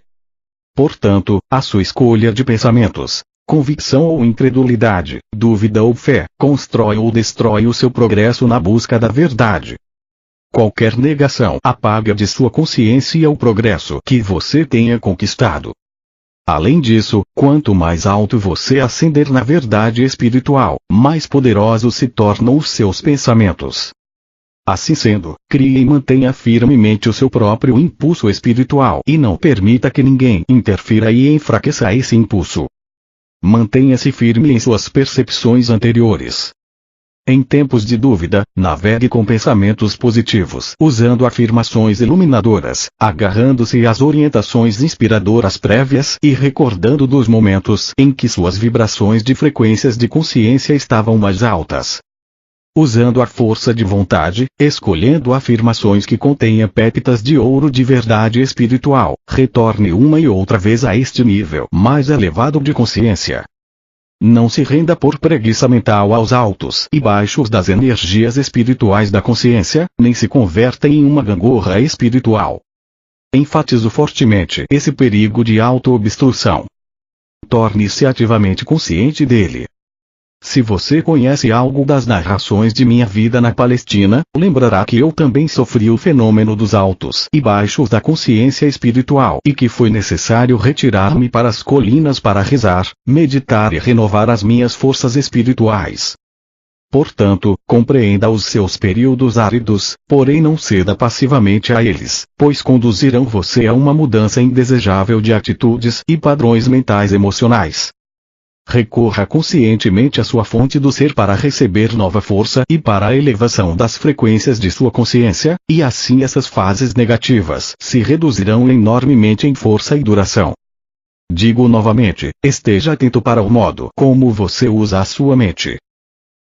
Portanto, a sua escolha de pensamentos, convicção ou incredulidade, dúvida ou fé, constrói ou destrói o seu progresso na busca da verdade. Qualquer negação apaga de sua consciência o progresso que você tenha conquistado. Além disso, quanto mais alto você ascender na verdade espiritual, mais poderosos se tornam os seus pensamentos. Assim sendo, crie e mantenha firmemente o seu próprio impulso espiritual e não permita que ninguém interfira e enfraqueça esse impulso. Mantenha-se firme em suas percepções anteriores. Em tempos de dúvida, navegue com pensamentos positivos, usando afirmações iluminadoras, agarrando-se às orientações inspiradoras prévias e recordando dos momentos em que suas vibrações de frequências de consciência estavam mais altas. Usando a força de vontade, escolhendo afirmações que contenham pépitas de ouro de verdade espiritual, retorne uma e outra vez a este nível mais elevado de consciência. Não se renda por preguiça mental aos altos e baixos das energias espirituais da consciência, nem se converta em uma gangorra espiritual. Enfatizo fortemente esse perigo de auto-obstrução. Torne-se ativamente consciente dele. Se você conhece algo das narrações de minha vida na Palestina, lembrará que eu também sofri o fenômeno dos altos e baixos da consciência espiritual e que foi necessário retirar-me para as colinas para rezar, meditar e renovar as minhas forças espirituais. Portanto, compreenda os seus períodos áridos, porém não ceda passivamente a eles, pois conduzirão você a uma mudança indesejável de atitudes e padrões mentais emocionais. Recorra conscientemente à sua fonte do ser para receber nova força e para a elevação das frequências de sua consciência, e assim essas fases negativas se reduzirão enormemente em força e duração. Digo novamente, esteja atento para o modo como você usa a sua mente.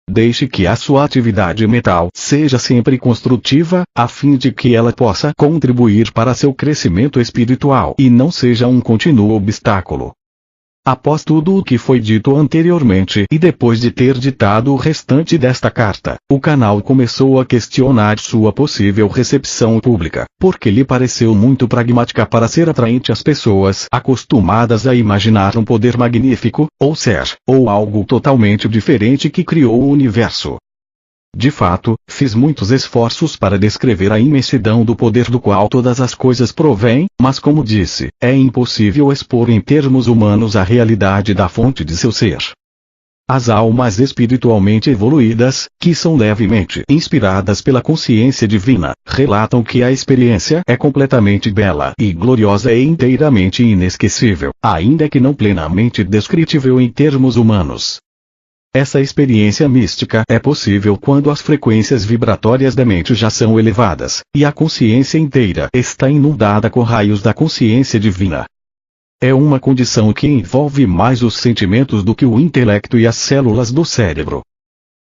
Deixe que a sua atividade mental seja sempre construtiva, a fim de que ela possa contribuir para seu crescimento espiritual e não seja um contínuo obstáculo. Após tudo o que foi dito anteriormente e depois de ter ditado o restante desta carta, o canal começou a questionar sua possível recepção pública, porque lhe pareceu muito pragmática para ser atraente às pessoas acostumadas a imaginar um poder magnífico, ou ser, ou algo totalmente diferente que criou o universo. De fato, fiz muitos esforços para descrever a imensidão do poder do qual todas as coisas provêm, mas como disse, é impossível expor em termos humanos a realidade da fonte de seu ser. As almas espiritualmente evoluídas, que são levemente inspiradas pela consciência divina, relatam que a experiência é completamente bela e gloriosa e inteiramente inesquecível, ainda que não plenamente descritível em termos humanos. Essa experiência mística é possível quando as frequências vibratórias da mente já são elevadas, e a consciência inteira está inundada com raios da consciência divina. É uma condição que envolve mais os sentimentos do que o intelecto e as células do cérebro.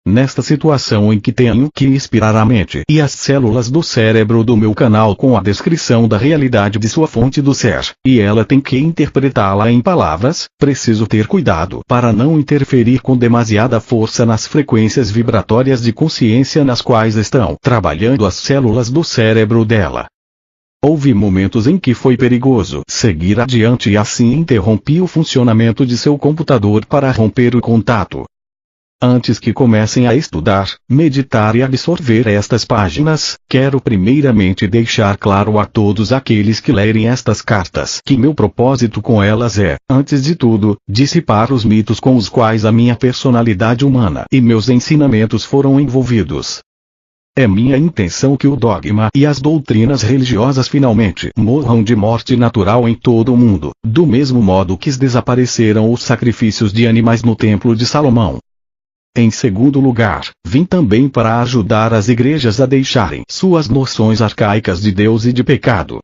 Nesta situação em que tenho que inspirar a mente e as células do cérebro do meu canal com a descrição da realidade de sua fonte do ser, e ela tem que interpretá-la em palavras, preciso ter cuidado para não interferir com demasiada força nas frequências vibratórias de consciência nas quais estão trabalhando as células do cérebro dela. Houve momentos em que foi perigoso seguir adiante e assim interrompi o funcionamento de seu computador para romper o contato. Antes que comecem a estudar, meditar e absorver estas páginas, quero primeiramente deixar claro a todos aqueles que lerem estas cartas que meu propósito com elas é, antes de tudo, dissipar os mitos com os quais a minha personalidade humana e meus ensinamentos foram envolvidos. É minha intenção que o dogma e as doutrinas religiosas finalmente morram de morte natural em todo o mundo, do mesmo modo que desapareceram os sacrifícios de animais no Templo de Salomão. Em segundo lugar, vim também para ajudar as igrejas a deixarem suas noções arcaicas de Deus e de pecado.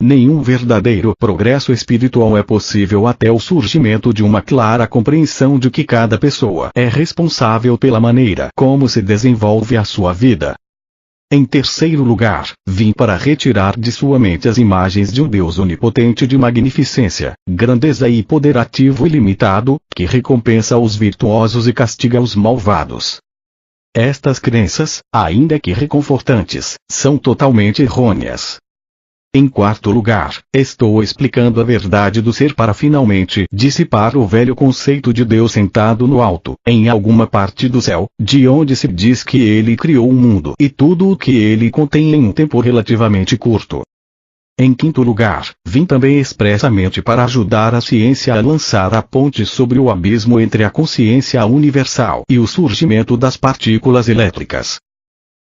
Nenhum verdadeiro progresso espiritual é possível até o surgimento de uma clara compreensão de que cada pessoa é responsável pela maneira como se desenvolve a sua vida. Em terceiro lugar, vim para retirar de sua mente as imagens de um Deus onipotente de magnificência, grandeza e poder ativo e ilimitado, que recompensa os virtuosos e castiga os malvados. Estas crenças, ainda que reconfortantes, são totalmente errôneas. Em quarto lugar, estou explicando a verdade do ser para finalmente dissipar o velho conceito de Deus sentado no alto, em alguma parte do céu, de onde se diz que ele criou o mundo e tudo o que ele contém em um tempo relativamente curto. Em quinto lugar, vim também expressamente para ajudar a ciência a lançar a ponte sobre o abismo entre a consciência universal e o surgimento das partículas elétricas.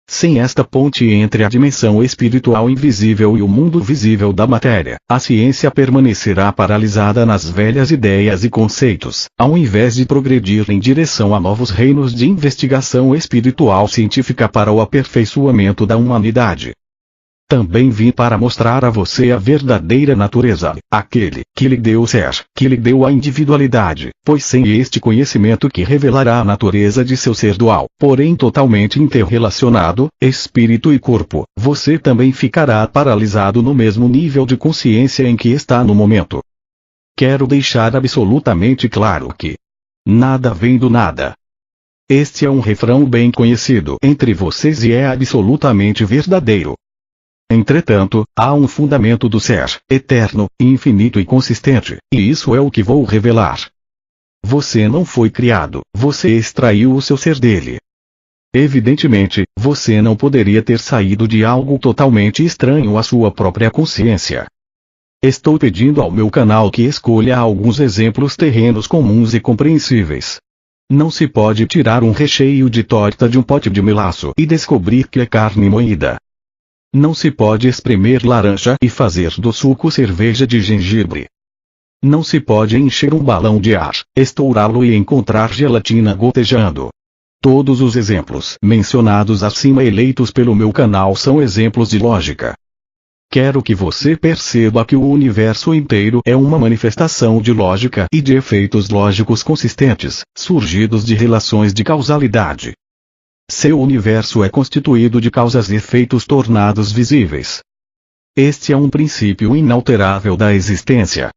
Sem esta ponte entre a dimensão espiritual invisível e o mundo visível da matéria, a ciência permanecerá paralisada nas velhas ideias e conceitos, ao invés de progredir em direção a novos reinos de investigação espiritual científica para o aperfeiçoamento da humanidade. Também vim para mostrar a você a verdadeira natureza, aquele que lhe deu o ser, que lhe deu a individualidade, pois sem este conhecimento que revelará a natureza de seu ser dual, porém totalmente interrelacionado, espírito e corpo, você também ficará paralisado no mesmo nível de consciência em que está no momento. Quero deixar absolutamente claro que nada vem do nada. Este é um refrão bem conhecido entre vocês e é absolutamente verdadeiro. Entretanto, há um fundamento do ser, eterno, infinito e consistente, e isso é o que vou revelar. Você não foi criado, você extraiu o seu ser dele. Evidentemente, você não poderia ter saído de algo totalmente estranho à sua própria consciência. Estou pedindo ao meu canal que escolha alguns exemplos terrenos comuns e compreensíveis. Não se pode tirar um recheio de torta de um pote de melaço e descobrir que é carne moída. Não se pode espremer laranja e fazer do suco cerveja de gengibre. Não se pode encher um balão de ar, estourá-lo e encontrar gelatina gotejando. Todos os exemplos mencionados acima eleitos pelo meu canal são exemplos de lógica. Quero que você perceba que o universo inteiro é uma manifestação de lógica e de efeitos lógicos consistentes, surgidos de relações de causalidade. Seu universo é constituído de causas e efeitos tornados visíveis. Este é um princípio inalterável da existência.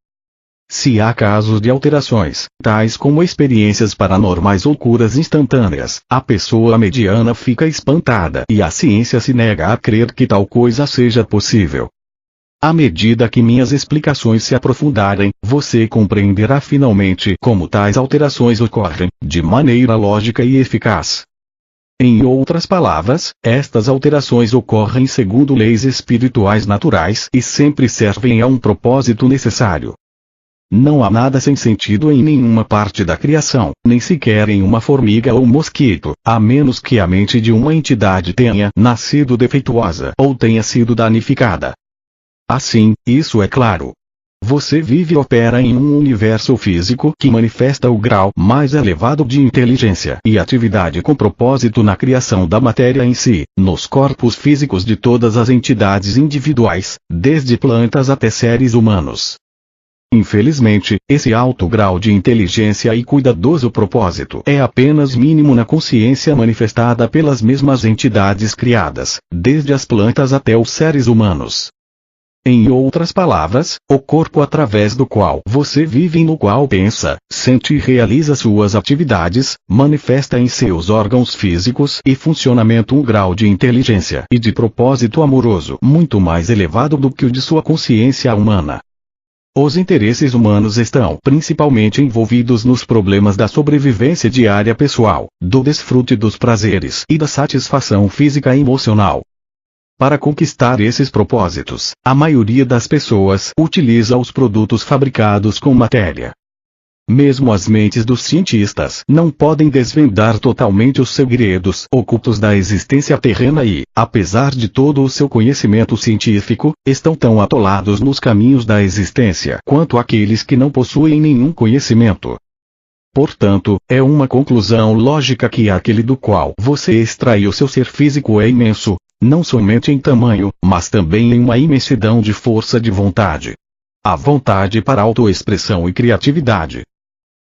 Se há casos de alterações, tais como experiências paranormais ou curas instantâneas, a pessoa mediana fica espantada e a ciência se nega a crer que tal coisa seja possível. À medida que minhas explicações se aprofundarem, você compreenderá finalmente como tais alterações ocorrem, de maneira lógica e eficaz. Em outras palavras, estas alterações ocorrem segundo leis espirituais naturais e sempre servem a um propósito necessário. Não há nada sem sentido em nenhuma parte da criação, nem sequer em uma formiga ou mosquito, a menos que a mente de uma entidade tenha nascido defeituosa ou tenha sido danificada. Assim, isso é claro. Você vive e opera em um universo físico que manifesta o grau mais elevado de inteligência e atividade com propósito na criação da matéria em si, nos corpos físicos de todas as entidades individuais, desde plantas até seres humanos. Infelizmente, esse alto grau de inteligência e cuidadoso propósito é apenas mínimo na consciência manifestada pelas mesmas entidades criadas, desde as plantas até os seres humanos. Em outras palavras, o corpo através do qual você vive e no qual pensa, sente e realiza suas atividades, manifesta em seus órgãos físicos e funcionamento um grau de inteligência e de propósito amoroso muito mais elevado do que o de sua consciência humana. Os interesses humanos estão principalmente envolvidos nos problemas da sobrevivência diária pessoal, do desfrute dos prazeres e da satisfação física e emocional. Para conquistar esses propósitos, a maioria das pessoas utiliza os produtos fabricados com matéria. Mesmo as mentes dos cientistas não podem desvendar totalmente os segredos ocultos da existência terrena e, apesar de todo o seu conhecimento científico, estão tão atolados nos caminhos da existência quanto aqueles que não possuem nenhum conhecimento. Portanto, é uma conclusão lógica que aquele do qual você extrai o seu ser físico é imenso, não somente em tamanho, mas também em uma imensidão de força de vontade. A vontade para autoexpressão e criatividade.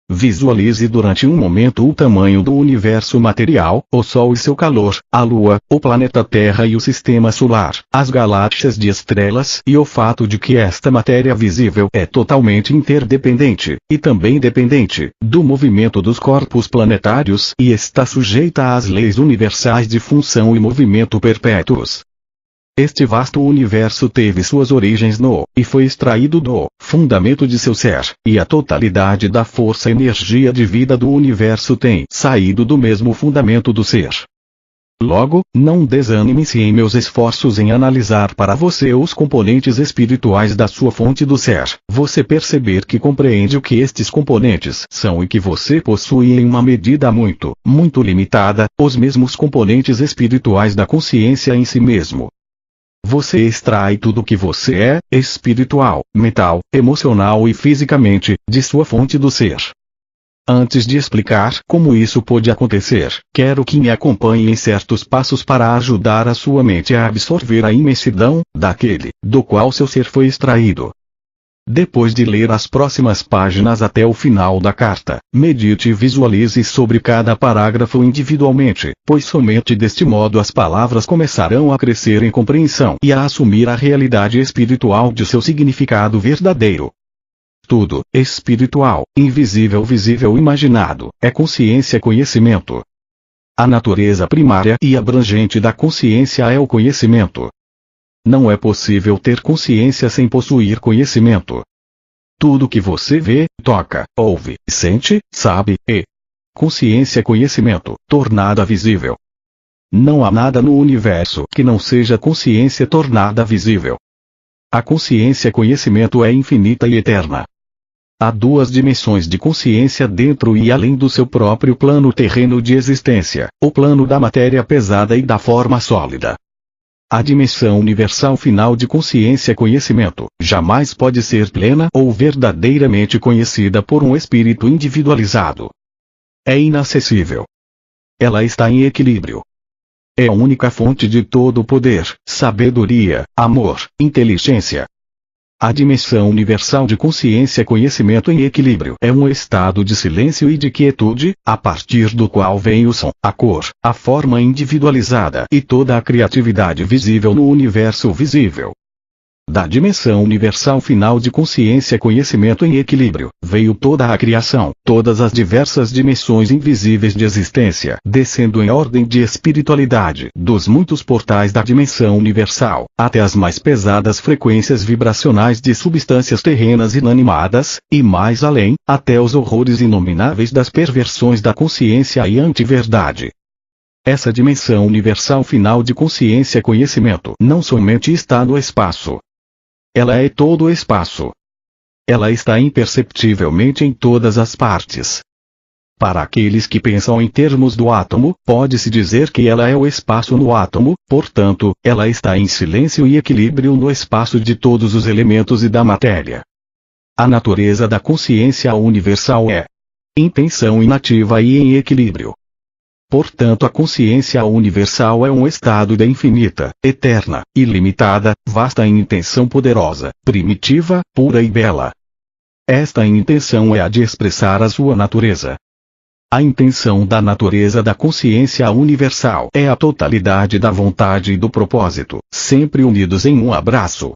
Visualize durante um momento o tamanho do universo material, o Sol e seu calor, a Lua, o planeta Terra e o Sistema Solar, as galáxias de estrelas e o fato de que esta matéria visível é totalmente interdependente, e também dependente, do movimento dos corpos planetários e está sujeita às leis universais de função e movimento perpétuos. Este vasto universo teve suas origens no, e foi extraído do, fundamento de seu ser, e a totalidade da força e energia de vida do universo tem saído do mesmo fundamento do ser. Logo, não desanime-se em meus esforços em analisar para você os componentes espirituais da sua fonte do ser, você perceber que compreende o que estes componentes são e que você possui em uma medida muito, muito limitada, os mesmos componentes espirituais da consciência em si mesmo. Você extrai tudo o que você é, espiritual, mental, emocional e fisicamente, de sua fonte do ser. Antes de explicar como isso pode acontecer, quero que me acompanhe em certos passos para ajudar a sua mente a absorver a imensidão daquele do qual seu ser foi extraído. Depois de ler as próximas páginas até o final da carta, medite e visualize sobre cada parágrafo individualmente, pois somente deste modo as palavras começarão a crescer em compreensão e a assumir a realidade espiritual de seu significado verdadeiro. Tudo, espiritual, invisível, visível, imaginado, é consciência-conhecimento. A natureza primária e abrangente da consciência é o conhecimento. Não é possível ter consciência sem possuir conhecimento. Tudo que você vê, toca, ouve, sente, sabe, consciência é conhecimento, tornada visível. Não há nada no universo que não seja consciência tornada visível. A consciência conhecimento é infinita e eterna. Há duas dimensões de consciência dentro e além do seu próprio plano terreno de existência, o plano da matéria pesada e da forma sólida. A dimensão universal final de consciência-conhecimento jamais pode ser plena ou verdadeiramente conhecida por um espírito individualizado. É inacessível. Ela está em equilíbrio. É a única fonte de todo o poder, sabedoria, amor, inteligência. A dimensão universal de consciência-conhecimento em equilíbrio é um estado de silêncio e de quietude, a partir do qual vem o som, a cor, a forma individualizada e toda a criatividade visível no universo visível. Da dimensão universal final de consciência-conhecimento em equilíbrio, veio toda a criação, todas as diversas dimensões invisíveis de existência, descendo em ordem de espiritualidade, dos muitos portais da dimensão universal, até as mais pesadas frequências vibracionais de substâncias terrenas inanimadas, e mais além, até os horrores inomináveis das perversões da consciência e antiverdade. Essa dimensão universal final de consciência-conhecimento não somente está no espaço. Ela é todo o espaço. Ela está imperceptivelmente em todas as partes. Para aqueles que pensam em termos do átomo, pode-se dizer que ela é o espaço no átomo, portanto, ela está em silêncio e equilíbrio no espaço de todos os elementos e da matéria. A natureza da consciência universal é intenção inativa e em equilíbrio. Portanto, a consciência universal é um estado de infinita, eterna, ilimitada, vasta em intenção poderosa, primitiva, pura e bela. Esta intenção é a de expressar a sua natureza. A intenção da natureza da consciência universal é a totalidade da vontade e do propósito, sempre unidos em um abraço.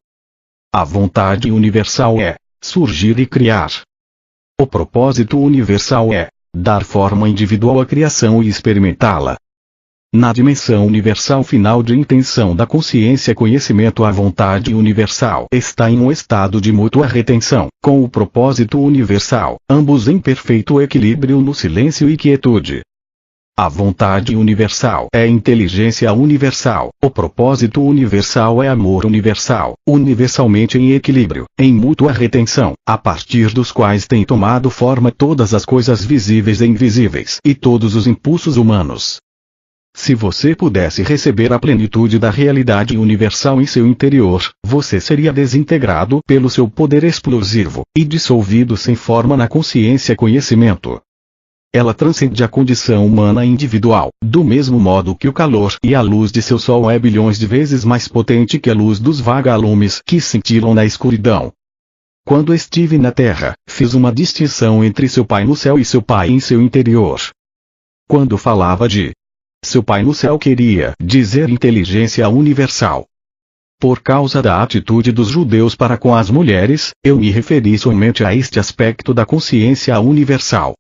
A vontade universal é surgir e criar. O propósito universal é dar forma individual à criação e experimentá-la. Na dimensão universal final de intenção da consciência-conhecimento, a vontade universal está em um estado de mútua retenção, com o propósito universal, ambos em perfeito equilíbrio no silêncio e quietude. A vontade universal é inteligência universal. O propósito universal é amor universal, universalmente em equilíbrio, em mútua retenção, a partir dos quais têm tomado forma todas as coisas visíveis e invisíveis e todos os impulsos humanos. Se você pudesse receber a plenitude da realidade universal em seu interior, você seria desintegrado pelo seu poder explosivo, e dissolvido sem forma na consciência-conhecimento. Ela transcende a condição humana individual, do mesmo modo que o calor e a luz de seu sol é bilhões de vezes mais potente que a luz dos vagalumes que cintilam na escuridão. Quando estive na Terra, fiz uma distinção entre seu Pai no céu e seu Pai em seu interior. Quando falava de seu Pai no céu, queria dizer inteligência universal. Por causa da atitude dos judeus para com as mulheres, eu me referi somente a este aspecto da consciência universal.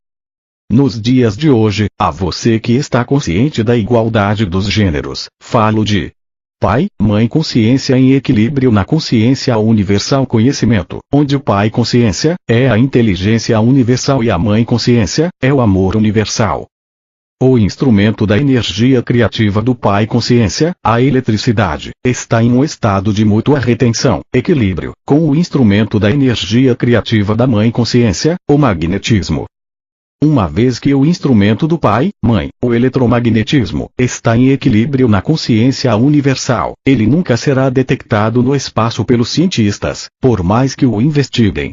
Nos dias de hoje, a você que está consciente da igualdade dos gêneros, falo de Pai, Mãe consciência em equilíbrio na consciência universal conhecimento, onde o Pai consciência é a inteligência universal e a Mãe consciência é o amor universal. O instrumento da energia criativa do Pai consciência, a eletricidade, está em um estado de mútua retenção, equilíbrio, com o instrumento da energia criativa da Mãe consciência, o magnetismo. Uma vez que o instrumento do Pai, Mãe, o eletromagnetismo, está em equilíbrio na consciência universal, ele nunca será detectado no espaço pelos cientistas, por mais que o investiguem.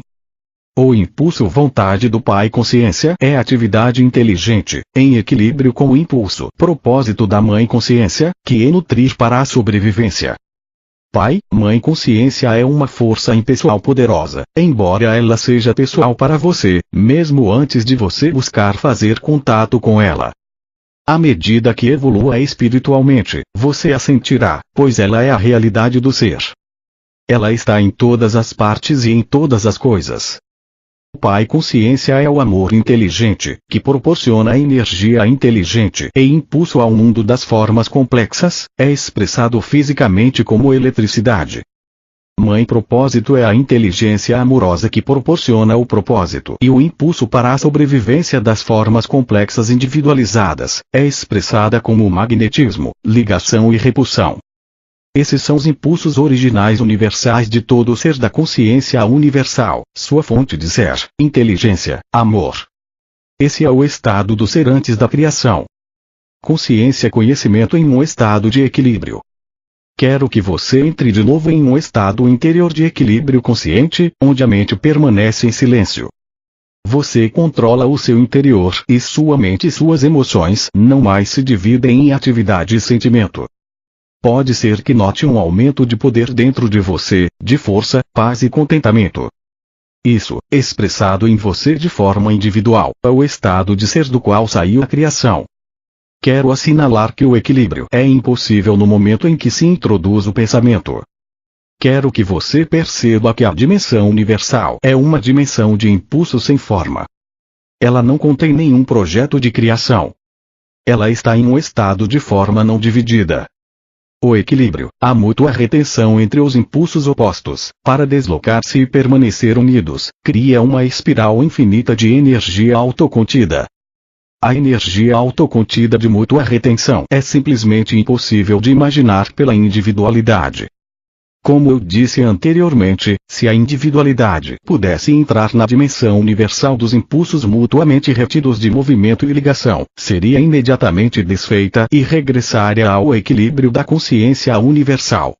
O impulso vontade do Pai consciência é atividade inteligente, em equilíbrio com o impulso propósito da Mãe consciência, que é nutrir para a sobrevivência. Pai, Mãe consciência é uma força impessoal poderosa, embora ela seja pessoal para você, mesmo antes de você buscar fazer contato com ela. À medida que evolua espiritualmente, você a sentirá, pois ela é a realidade do ser. Ela está em todas as partes e em todas as coisas. O Pai consciência é o amor inteligente, que proporciona energia inteligente e impulso ao mundo das formas complexas, é expressado fisicamente como eletricidade. Mãe propósito é a inteligência amorosa que proporciona o propósito e o impulso para a sobrevivência das formas complexas individualizadas, é expressada como magnetismo, ligação e repulsão. Esses são os impulsos originais universais de todo o ser da consciência universal, sua fonte de ser, inteligência, amor. Esse é o estado do ser antes da criação. Consciência conhecimento em um estado de equilíbrio. Quero que você entre de novo em um estado interior de equilíbrio consciente, onde a mente permanece em silêncio. Você controla o seu interior e sua mente e suas emoções não mais se dividem em atividade e sentimento. Pode ser que note um aumento de poder dentro de você, de força, paz e contentamento. Isso, expressado em você de forma individual, é o estado de ser do qual saiu a criação. Quero assinalar que o equilíbrio é impossível no momento em que se introduz o pensamento. Quero que você perceba que a dimensão universal é uma dimensão de impulso sem forma. Ela não contém nenhum projeto de criação. Ela está em um estado de forma não dividida. O equilíbrio, a mútua retenção entre os impulsos opostos, para deslocar-se e permanecer unidos, cria uma espiral infinita de energia autocontida. A energia autocontida de mútua retenção é simplesmente impossível de imaginar pela individualidade. Como eu disse anteriormente, se a individualidade pudesse entrar na dimensão universal dos impulsos mutuamente retidos de movimento e ligação, seria imediatamente desfeita e regressaria ao equilíbrio da consciência universal.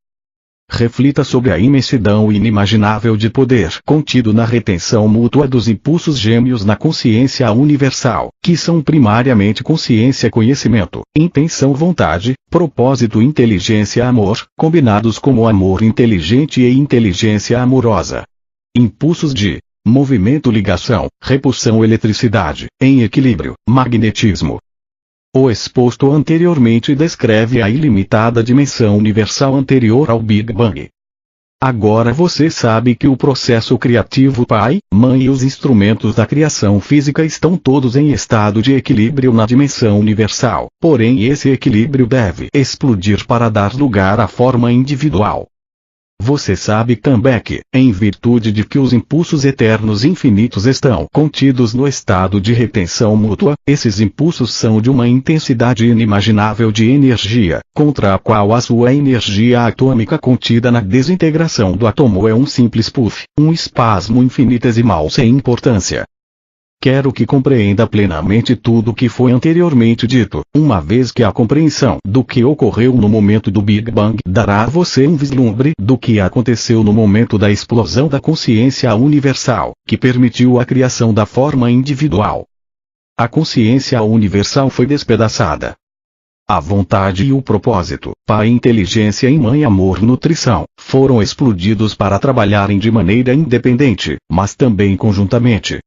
Reflita sobre a imensidão inimaginável de poder contido na retenção mútua dos impulsos gêmeos na consciência universal, que são primariamente consciência-conhecimento, intenção-vontade, propósito inteligência-amor, combinados como amor inteligente e inteligência amorosa. Impulsos de movimento-ligação, repulsão-eletricidade, em equilíbrio, magnetismo. O exposto anteriormente descreve a ilimitada dimensão universal anterior ao Big Bang. Agora você sabe que o processo criativo Pai, Mãe e os instrumentos da criação física estão todos em estado de equilíbrio na dimensão universal, porém esse equilíbrio deve explodir para dar lugar à forma individual. Você sabe também que, em virtude de que os impulsos eternos infinitos estão contidos no estado de retenção mútua, esses impulsos são de uma intensidade inimaginável de energia, contra a qual a sua energia atômica contida na desintegração do átomo é um simples puff, um espasmo infinitesimal sem importância. Quero que compreenda plenamente tudo o que foi anteriormente dito, uma vez que a compreensão do que ocorreu no momento do Big Bang dará a você um vislumbre do que aconteceu no momento da explosão da consciência universal, que permitiu a criação da forma individual. A consciência universal foi despedaçada. A vontade e o propósito, Pai inteligência e Mãe amor nutrição, foram explodidos para trabalharem de maneira independente, mas também conjuntamente.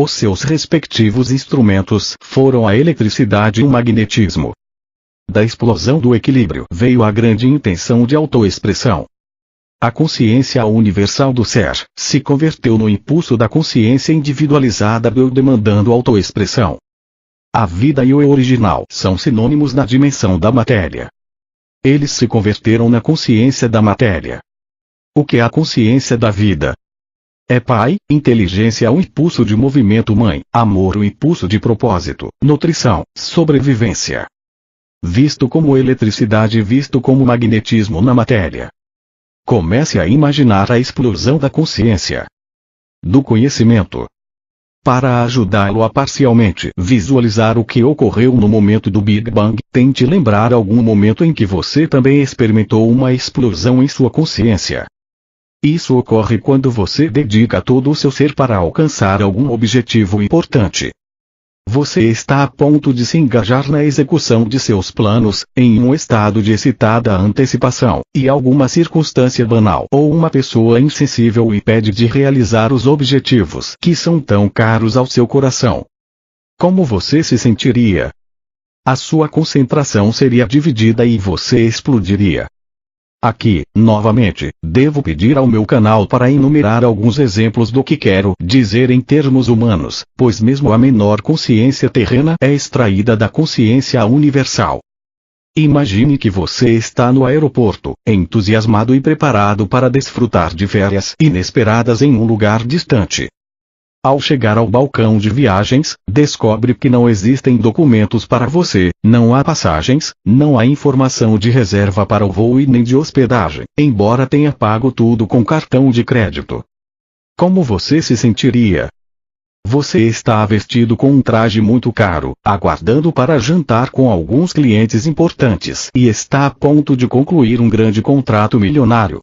Os seus respectivos instrumentos foram a eletricidade e o magnetismo. Da explosão do equilíbrio veio a grande intenção de autoexpressão. A consciência universal do ser se converteu no impulso da consciência individualizada demandando autoexpressão. A vida e o eu original são sinônimos na dimensão da matéria. Eles se converteram na consciência da matéria. O que é a consciência da vida? É Pai, inteligência o impulso de movimento Mãe, amor o impulso de propósito, nutrição, sobrevivência. Visto como eletricidade visto como magnetismo na matéria. Comece a imaginar a explosão da consciência. Do conhecimento. Para ajudá-lo a parcialmente visualizar o que ocorreu no momento do Big Bang, tente lembrar algum momento em que você também experimentou uma explosão em sua consciência. Isso ocorre quando você dedica todo o seu ser para alcançar algum objetivo importante. Você está a ponto de se engajar na execução de seus planos, em um estado de excitada antecipação, e alguma circunstância banal ou uma pessoa insensível o impede de realizar os objetivos que são tão caros ao seu coração. Como você se sentiria? A sua concentração seria dividida e você explodiria. Aqui, novamente, devo pedir ao meu canal para enumerar alguns exemplos do que quero dizer em termos humanos, pois mesmo a menor consciência terrena é extraída da consciência universal. Imagine que você está no aeroporto, entusiasmado e preparado para desfrutar de férias inesperadas em um lugar distante. Ao chegar ao balcão de viagens, descobre que não existem documentos para você, não há passagens, não há informação de reserva para o voo e nem de hospedagem, embora tenha pago tudo com cartão de crédito. Como você se sentiria? Você está vestido com um traje muito caro, aguardando para jantar com alguns clientes importantes e está a ponto de concluir um grande contrato milionário.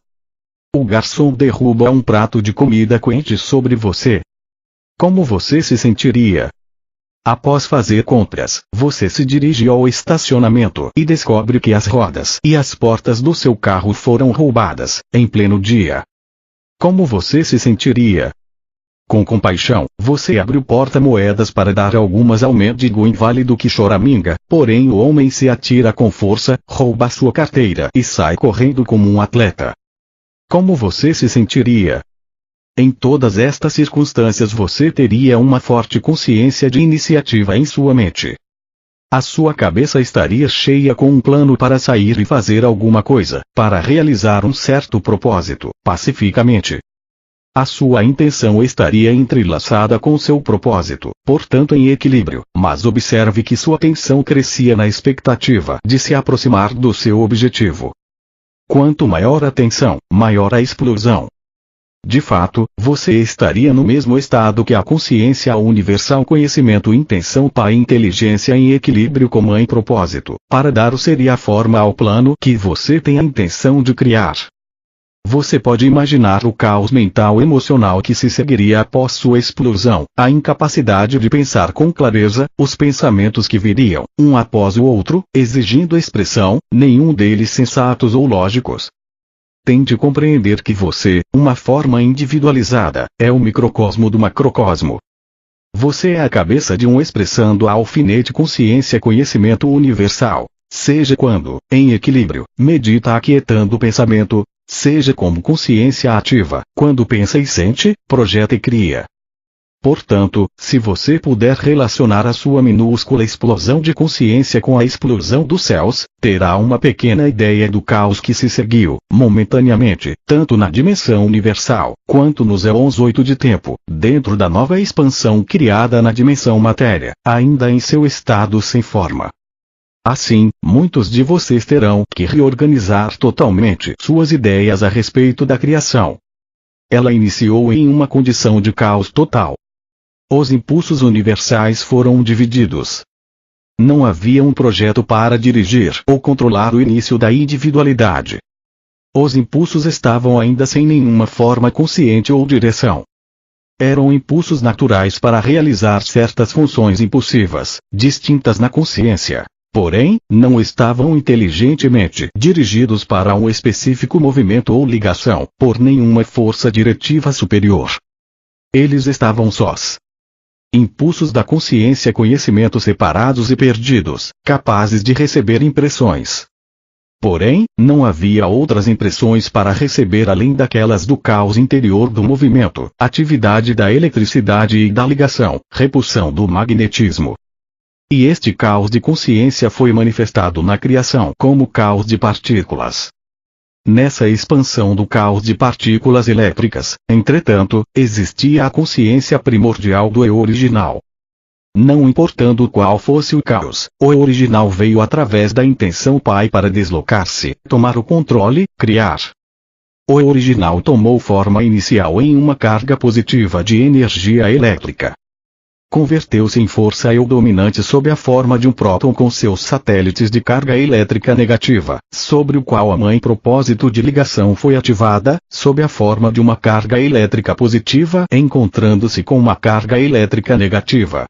O garçom derruba um prato de comida quente sobre você. Como você se sentiria? Após fazer compras, você se dirige ao estacionamento e descobre que as rodas e as portas do seu carro foram roubadas, em pleno dia. Como você se sentiria? Com compaixão, você abre o porta-moedas para dar algumas ao mendigo inválido que choraminga, porém o homem se atira com força, rouba sua carteira e sai correndo como um atleta. Como você se sentiria? Em todas estas circunstâncias você teria uma forte consciência de iniciativa em sua mente. A sua cabeça estaria cheia com um plano para sair e fazer alguma coisa, para realizar um certo propósito, pacificamente. A sua intenção estaria entrelaçada com seu propósito, portanto em equilíbrio, mas observe que sua atenção crescia na expectativa de se aproximar do seu objetivo. Quanto maior a tensão, maior a explosão. De fato, você estaria no mesmo estado que a consciência universal conhecimento intenção Pai inteligência em equilíbrio com Mãe propósito, para dar o ser e a forma ao plano que você tem a intenção de criar. Você pode imaginar o caos mental emocional que se seguiria após sua explosão, a incapacidade de pensar com clareza, os pensamentos que viriam, um após o outro, exigindo expressão, nenhum deles sensatos ou lógicos. Tente compreender que você, uma forma individualizada, é o microcosmo do macrocosmo. Você é a cabeça de um expressando a alfinete consciência conhecimento universal, seja quando, em equilíbrio, medita aquietando o pensamento, seja como consciência ativa, quando pensa e sente, projeta e cria. Portanto, se você puder relacionar a sua minúscula explosão de consciência com a explosão dos céus, terá uma pequena ideia do caos que se seguiu, momentaneamente, tanto na dimensão universal, quanto nos éons 8 de tempo, dentro da nova expansão criada na dimensão matéria, ainda em seu estado sem forma. Assim, muitos de vocês terão que reorganizar totalmente suas ideias a respeito da criação. Ela iniciou em uma condição de caos total. Os impulsos universais foram divididos. Não havia um projeto para dirigir ou controlar o início da individualidade. Os impulsos estavam ainda sem nenhuma forma consciente ou direção. Eram impulsos naturais para realizar certas funções impulsivas, distintas na consciência. Porém, não estavam inteligentemente dirigidos para um específico movimento ou ligação, por nenhuma força diretiva superior. Eles estavam sós. Impulsos da consciência, conhecimentos separados e perdidos, capazes de receber impressões. Porém, não havia outras impressões para receber além daquelas do caos interior do movimento, atividade da eletricidade e da ligação, repulsão do magnetismo. E este caos de consciência foi manifestado na criação como caos de partículas. Nessa expansão do caos de partículas elétricas, entretanto, existia a consciência primordial do eu original. Não importando qual fosse o caos, o eu original veio através da intenção Pai para deslocar-se, tomar o controle, criar. O eu original tomou forma inicial em uma carga positiva de energia elétrica. Converteu-se em força eu dominante sob a forma de um próton com seus satélites de carga elétrica negativa, sobre o qual a mãe propósito de ligação foi ativada, sob a forma de uma carga elétrica positiva encontrando-se com uma carga elétrica negativa.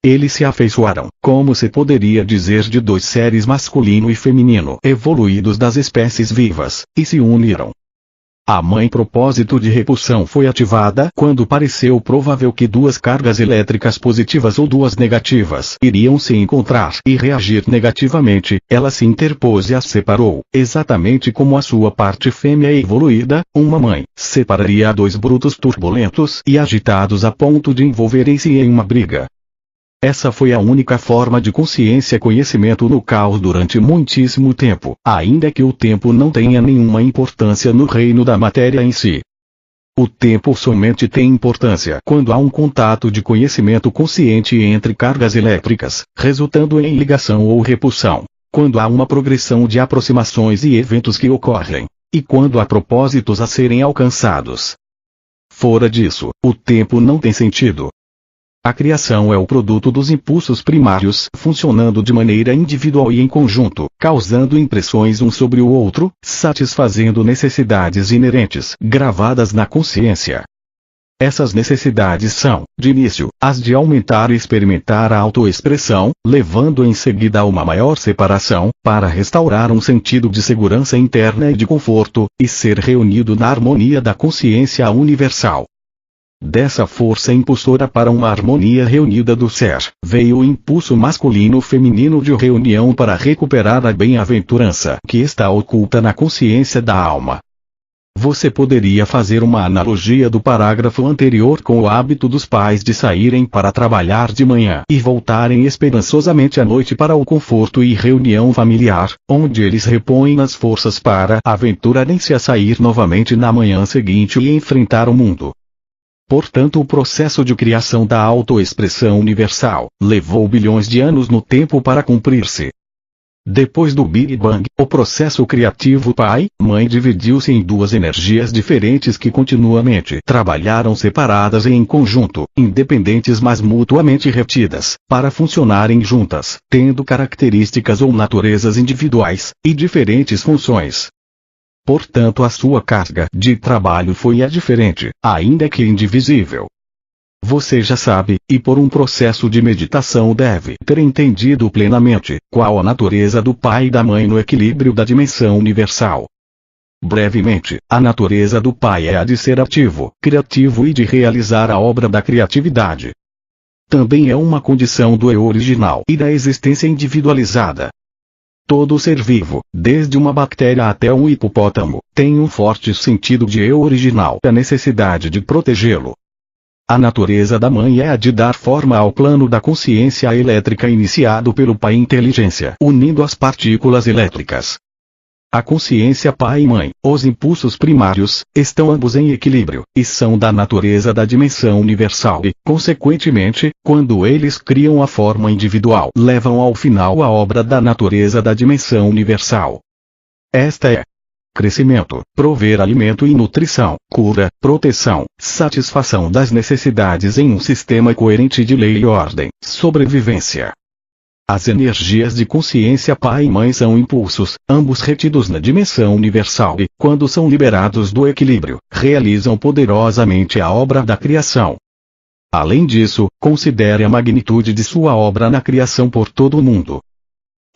Eles se afeiçoaram, como se poderia dizer, de dois seres masculino e feminino evoluídos das espécies vivas, e se uniram. A mãe propósito de repulsão foi ativada quando pareceu provável que duas cargas elétricas positivas ou duas negativas iriam se encontrar e reagir negativamente. Ela se interpôs e as separou, exatamente como a sua parte fêmea evoluída, uma mãe, separaria dois brutos turbulentos e agitados a ponto de envolverem-se em uma briga. Essa foi a única forma de consciência-conhecimento no caos durante muitíssimo tempo, ainda que o tempo não tenha nenhuma importância no reino da matéria em si. O tempo somente tem importância quando há um contato de conhecimento consciente entre cargas elétricas, resultando em ligação ou repulsão, quando há uma progressão de aproximações e eventos que ocorrem, e quando há propósitos a serem alcançados. Fora disso, o tempo não tem sentido. A criação é o produto dos impulsos primários funcionando de maneira individual e em conjunto, causando impressões um sobre o outro, satisfazendo necessidades inerentes gravadas na consciência. Essas necessidades são, de início, as de aumentar e experimentar a autoexpressão, levando em seguida a uma maior separação, para restaurar um sentido de segurança interna e de conforto, e ser reunido na harmonia da consciência universal. Dessa força impulsora para uma harmonia reunida do ser, veio o impulso masculino-feminino de reunião para recuperar a bem-aventurança que está oculta na consciência da alma. Você poderia fazer uma analogia do parágrafo anterior com o hábito dos pais de saírem para trabalhar de manhã e voltarem esperançosamente à noite para o conforto e reunião familiar, onde eles repõem as forças para aventurarem-se a sair novamente na manhã seguinte e enfrentar o mundo. Portanto, o processo de criação da autoexpressão universal levou bilhões de anos no tempo para cumprir-se. Depois do Big Bang, o processo criativo pai-mãe dividiu-se em duas energias diferentes que continuamente trabalharam separadas e em conjunto, independentes mas mutuamente retidas, para funcionarem juntas, tendo características ou naturezas individuais e diferentes funções. Portanto, a sua carga de trabalho foi diferente, ainda que indivisível. Você já sabe, e por um processo de meditação deve ter entendido plenamente, qual a natureza do pai e da mãe no equilíbrio da dimensão universal. Brevemente, a natureza do pai é a de ser ativo, criativo e de realizar a obra da criatividade. Também é uma condição do eu original e da existência individualizada. Todo ser vivo, desde uma bactéria até um hipopótamo, tem um forte sentido de eu original e a necessidade de protegê-lo. A natureza da mãe é a de dar forma ao plano da consciência elétrica iniciado pelo Pai Inteligência, unindo as partículas elétricas. A consciência Pai e Mãe, os impulsos primários, estão ambos em equilíbrio, e são da natureza da dimensão universal e, consequentemente, quando eles criam a forma individual, levam ao final a obra da natureza da dimensão universal. Esta é crescimento, prover alimento e nutrição, cura, proteção, satisfação das necessidades em um sistema coerente de lei e ordem, sobrevivência. As energias de consciência Pai e Mãe são impulsos, ambos retidos na dimensão universal e, quando são liberados do equilíbrio, realizam poderosamente a obra da criação. Além disso, considere a magnitude de sua obra na criação por todo o mundo.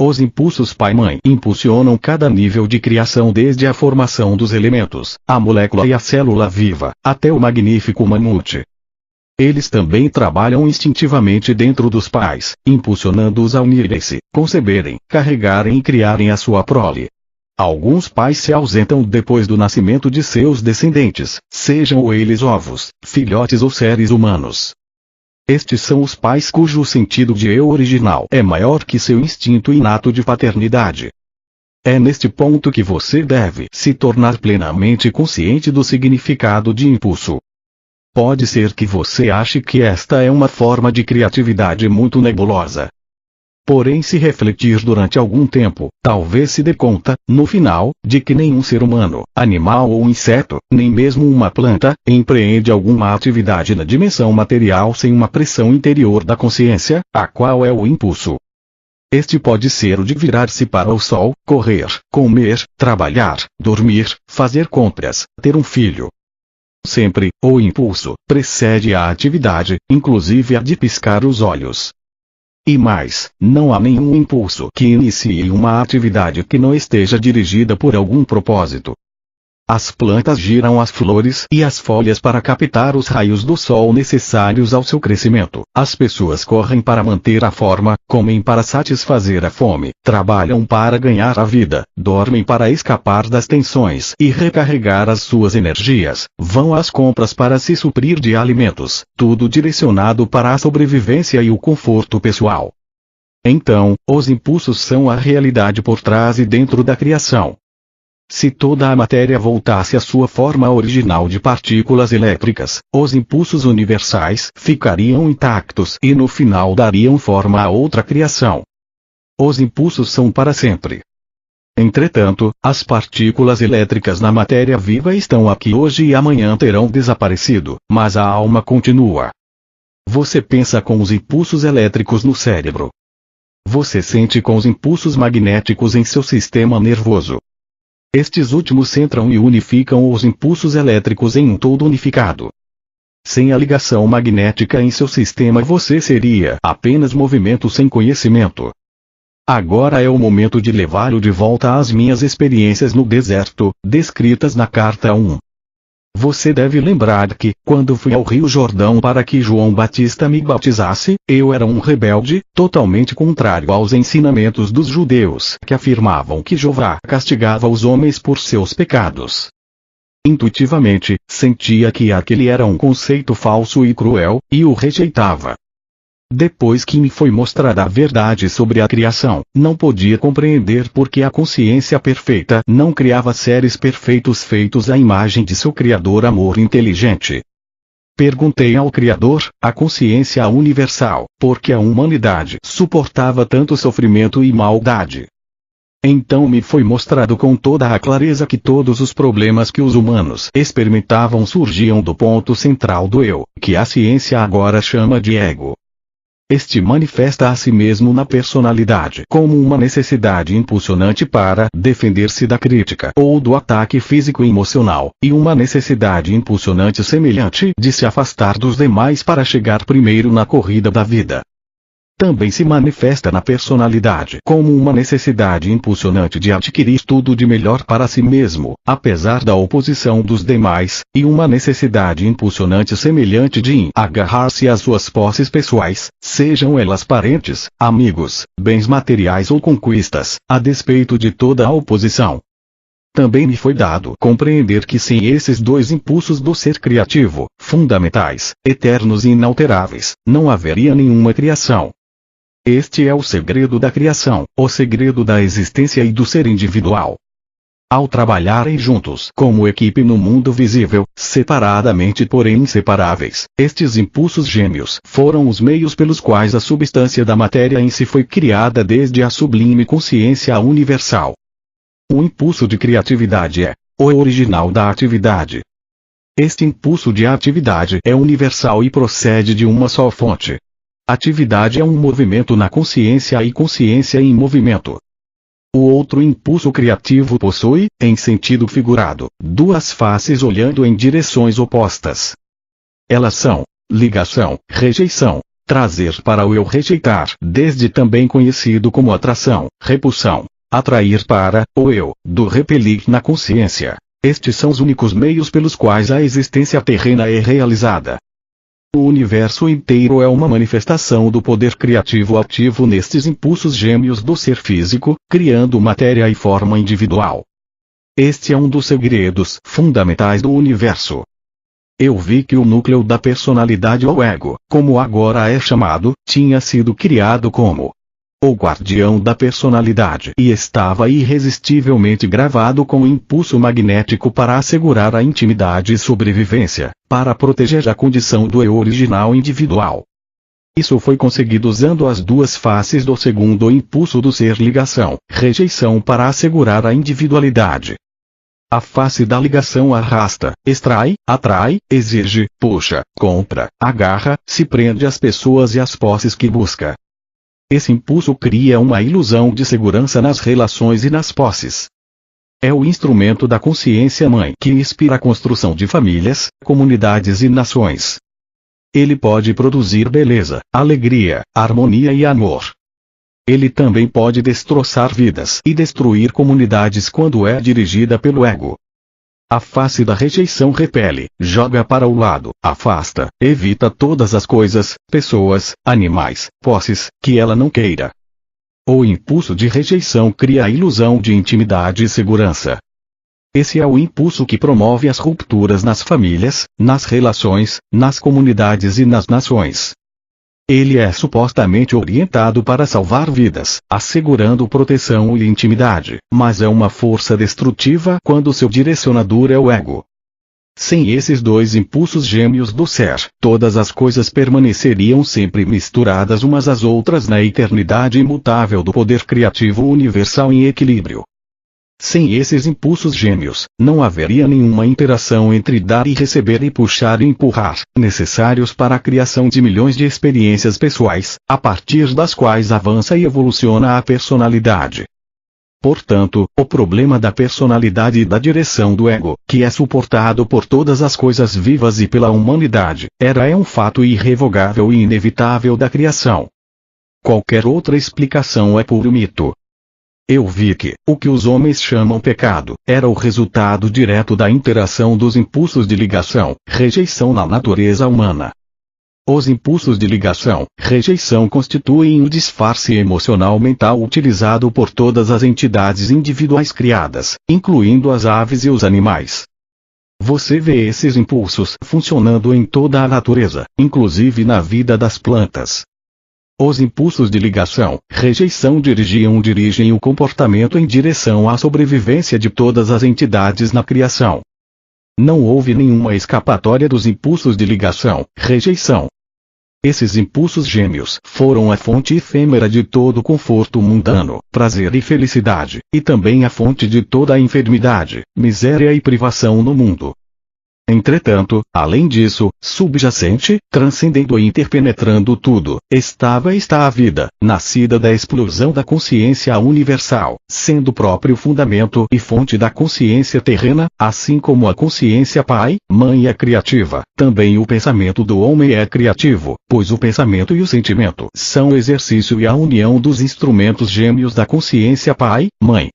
Os impulsos Pai-Mãe impulsionam cada nível de criação desde a formação dos elementos, a molécula e a célula viva, até o magnífico mamute. Eles também trabalham instintivamente dentro dos pais, impulsionando-os a unirem-se, conceberem, carregarem e criarem a sua prole. Alguns pais se ausentam depois do nascimento de seus descendentes, sejam eles ovos, filhotes ou seres humanos. Estes são os pais cujo sentido de eu original é maior que seu instinto inato de paternidade. É neste ponto que você deve se tornar plenamente consciente do significado de impulso. Pode ser que você ache que esta é uma forma de criatividade muito nebulosa. Porém, se refletir durante algum tempo, talvez se dê conta, no final, de que nenhum ser humano, animal ou inseto, nem mesmo uma planta, empreende alguma atividade na dimensão material sem uma pressão interior da consciência, a qual é o impulso. Este pode ser o de virar-se para o sol, correr, comer, trabalhar, dormir, fazer compras, ter um filho. Sempre, o impulso precede a atividade, inclusive a de piscar os olhos. E mais, não há nenhum impulso que inicie uma atividade que não esteja dirigida por algum propósito. As plantas giram as flores e as folhas para captar os raios do sol necessários ao seu crescimento. As pessoas correm para manter a forma, comem para satisfazer a fome, trabalham para ganhar a vida, dormem para escapar das tensões e recarregar as suas energias, vão às compras para se suprir de alimentos, tudo direcionado para a sobrevivência e o conforto pessoal. Então, os impulsos são a realidade por trás e dentro da criação. Se toda a matéria voltasse à sua forma original de partículas elétricas, os impulsos universais ficariam intactos e no final dariam forma a outra criação. Os impulsos são para sempre. Entretanto, as partículas elétricas na matéria viva estão aqui hoje e amanhã terão desaparecido, mas a alma continua. Você pensa com os impulsos elétricos no cérebro. Você sente com os impulsos magnéticos em seu sistema nervoso. Estes últimos centram e unificam os impulsos elétricos em um todo unificado. Sem a ligação magnética em seu sistema você seria apenas movimento sem conhecimento. Agora é o momento de levá-lo de volta às minhas experiências no deserto, descritas na carta 1. Você deve lembrar que, quando fui ao Rio Jordão para que João Batista me batizasse, eu era um rebelde, totalmente contrário aos ensinamentos dos judeus que afirmavam que Jeová castigava os homens por seus pecados. Intuitivamente, sentia que aquele era um conceito falso e cruel, e o rejeitava. Depois que me foi mostrada a verdade sobre a criação, não podia compreender por que a consciência perfeita não criava seres perfeitos feitos à imagem de seu Criador amor inteligente. Perguntei ao Criador, a consciência universal, por que a humanidade suportava tanto sofrimento e maldade. Então me foi mostrado com toda a clareza que todos os problemas que os humanos experimentavam surgiam do ponto central do eu, que a ciência agora chama de ego. Este manifesta a si mesmo na personalidade como uma necessidade impulsionante para defender-se da crítica ou do ataque físico e emocional, e uma necessidade impulsionante semelhante de se afastar dos demais para chegar primeiro na corrida da vida. Também se manifesta na personalidade como uma necessidade impulsionante de adquirir tudo de melhor para si mesmo, apesar da oposição dos demais, e uma necessidade impulsionante semelhante de agarrar-se às suas posses pessoais, sejam elas parentes, amigos, bens materiais ou conquistas, a despeito de toda a oposição. Também me foi dado compreender que sem esses dois impulsos do ser criativo, fundamentais, eternos e inalteráveis, não haveria nenhuma criação. Este é o segredo da criação, o segredo da existência e do ser individual. Ao trabalharem juntos como equipe no mundo visível, separadamente porém inseparáveis, estes impulsos gêmeos foram os meios pelos quais a substância da matéria em si foi criada desde a sublime consciência universal. O impulso de criatividade é o original da atividade. Este impulso de atividade é universal e procede de uma só fonte. Atividade é um movimento na consciência e consciência em movimento. O outro impulso criativo possui, em sentido figurado, duas faces olhando em direções opostas. Elas são ligação, rejeição, trazer para o eu rejeitar, desde também conhecido como atração, repulsão, atrair para o eu, do repelir na consciência. Estes são os únicos meios pelos quais a existência terrena é realizada. O universo inteiro é uma manifestação do poder criativo ativo nestes impulsos gêmeos do ser físico, criando matéria e forma individual. Este é um dos segredos fundamentais do universo. Eu vi que o núcleo da personalidade ou ego, como agora é chamado, tinha sido criado como o guardião da personalidade e estava irresistivelmente gravado com o impulso magnético para assegurar a intimidade e sobrevivência, para proteger a condição do eu original individual. Isso foi conseguido usando as duas faces do segundo impulso do ser ligação, rejeição para assegurar a individualidade. A face da ligação arrasta, extrai, atrai, exige, puxa, compra, agarra, se prende às pessoas e às posses que busca. Esse impulso cria uma ilusão de segurança nas relações e nas posses. É o instrumento da consciência mãe que inspira a construção de famílias, comunidades e nações. Ele pode produzir beleza, alegria, harmonia e amor. Ele também pode destroçar vidas e destruir comunidades quando é dirigida pelo ego. A face da rejeição repele, joga para o lado, afasta, evita todas as coisas, pessoas, animais, posses, que ela não queira. O impulso de rejeição cria a ilusão de intimidade e segurança. Esse é o impulso que promove as rupturas nas famílias, nas relações, nas comunidades e nas nações. Ele é supostamente orientado para salvar vidas, assegurando proteção e intimidade, mas é uma força destrutiva quando seu direcionador é o ego. Sem esses dois impulsos gêmeos do ser, todas as coisas permaneceriam sempre misturadas umas às outras na eternidade imutável do poder criativo universal em equilíbrio. Sem esses impulsos gêmeos, não haveria nenhuma interação entre dar e receber e puxar e empurrar, necessários para a criação de milhões de experiências pessoais, a partir das quais avança e evoluciona a personalidade. Portanto, o problema da personalidade e da direção do ego, que é suportado por todas as coisas vivas e pela humanidade, é um fato irrevogável e inevitável da criação. Qualquer outra explicação é puro mito. Eu vi que, o que os homens chamam pecado, era o resultado direto da interação dos impulsos de ligação, rejeição na natureza humana. Os impulsos de ligação, rejeição constituem o disfarce emocional mental utilizado por todas as entidades individuais criadas, incluindo as aves e os animais. Você vê esses impulsos funcionando em toda a natureza, inclusive na vida das plantas. Os impulsos de ligação, rejeição dirigem o comportamento em direção à sobrevivência de todas as entidades na criação. Não houve nenhuma escapatória dos impulsos de ligação, rejeição. Esses impulsos gêmeos foram a fonte efêmera de todo conforto mundano, prazer e felicidade, e também a fonte de toda a enfermidade, miséria e privação no mundo. Entretanto, além disso, subjacente, transcendendo e interpenetrando tudo, está a vida, nascida da explosão da consciência universal, sendo próprio fundamento e fonte da consciência terrena, assim como a consciência pai, mãe é criativa, também o pensamento do homem é criativo, pois o pensamento e o sentimento são o exercício e a união dos instrumentos gêmeos da consciência pai, mãe.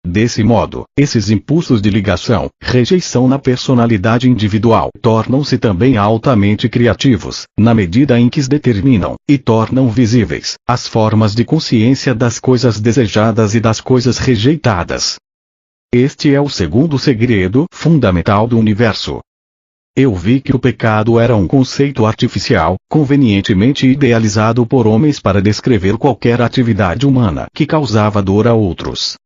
Desse modo, esses impulsos de ligação, rejeição na personalidade individual tornam-se também altamente criativos, na medida em que determinam, e tornam visíveis, as formas de consciência das coisas desejadas e das coisas rejeitadas. Este é o segundo segredo fundamental do universo. Eu vi que o pecado era um conceito artificial, convenientemente idealizado por homens para descrever qualquer atividade humana que causava dor a outros.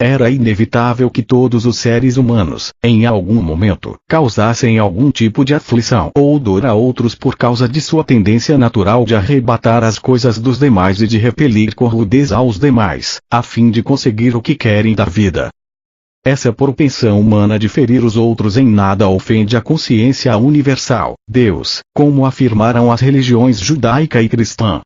Era inevitável que todos os seres humanos, em algum momento, causassem algum tipo de aflição ou dor a outros por causa de sua tendência natural de arrebatar as coisas dos demais e de repelir com rudez aos demais, a fim de conseguir o que querem da vida. Essa propensão humana de ferir os outros em nada ofende a consciência universal, Deus, como afirmaram as religiões judaica e cristã.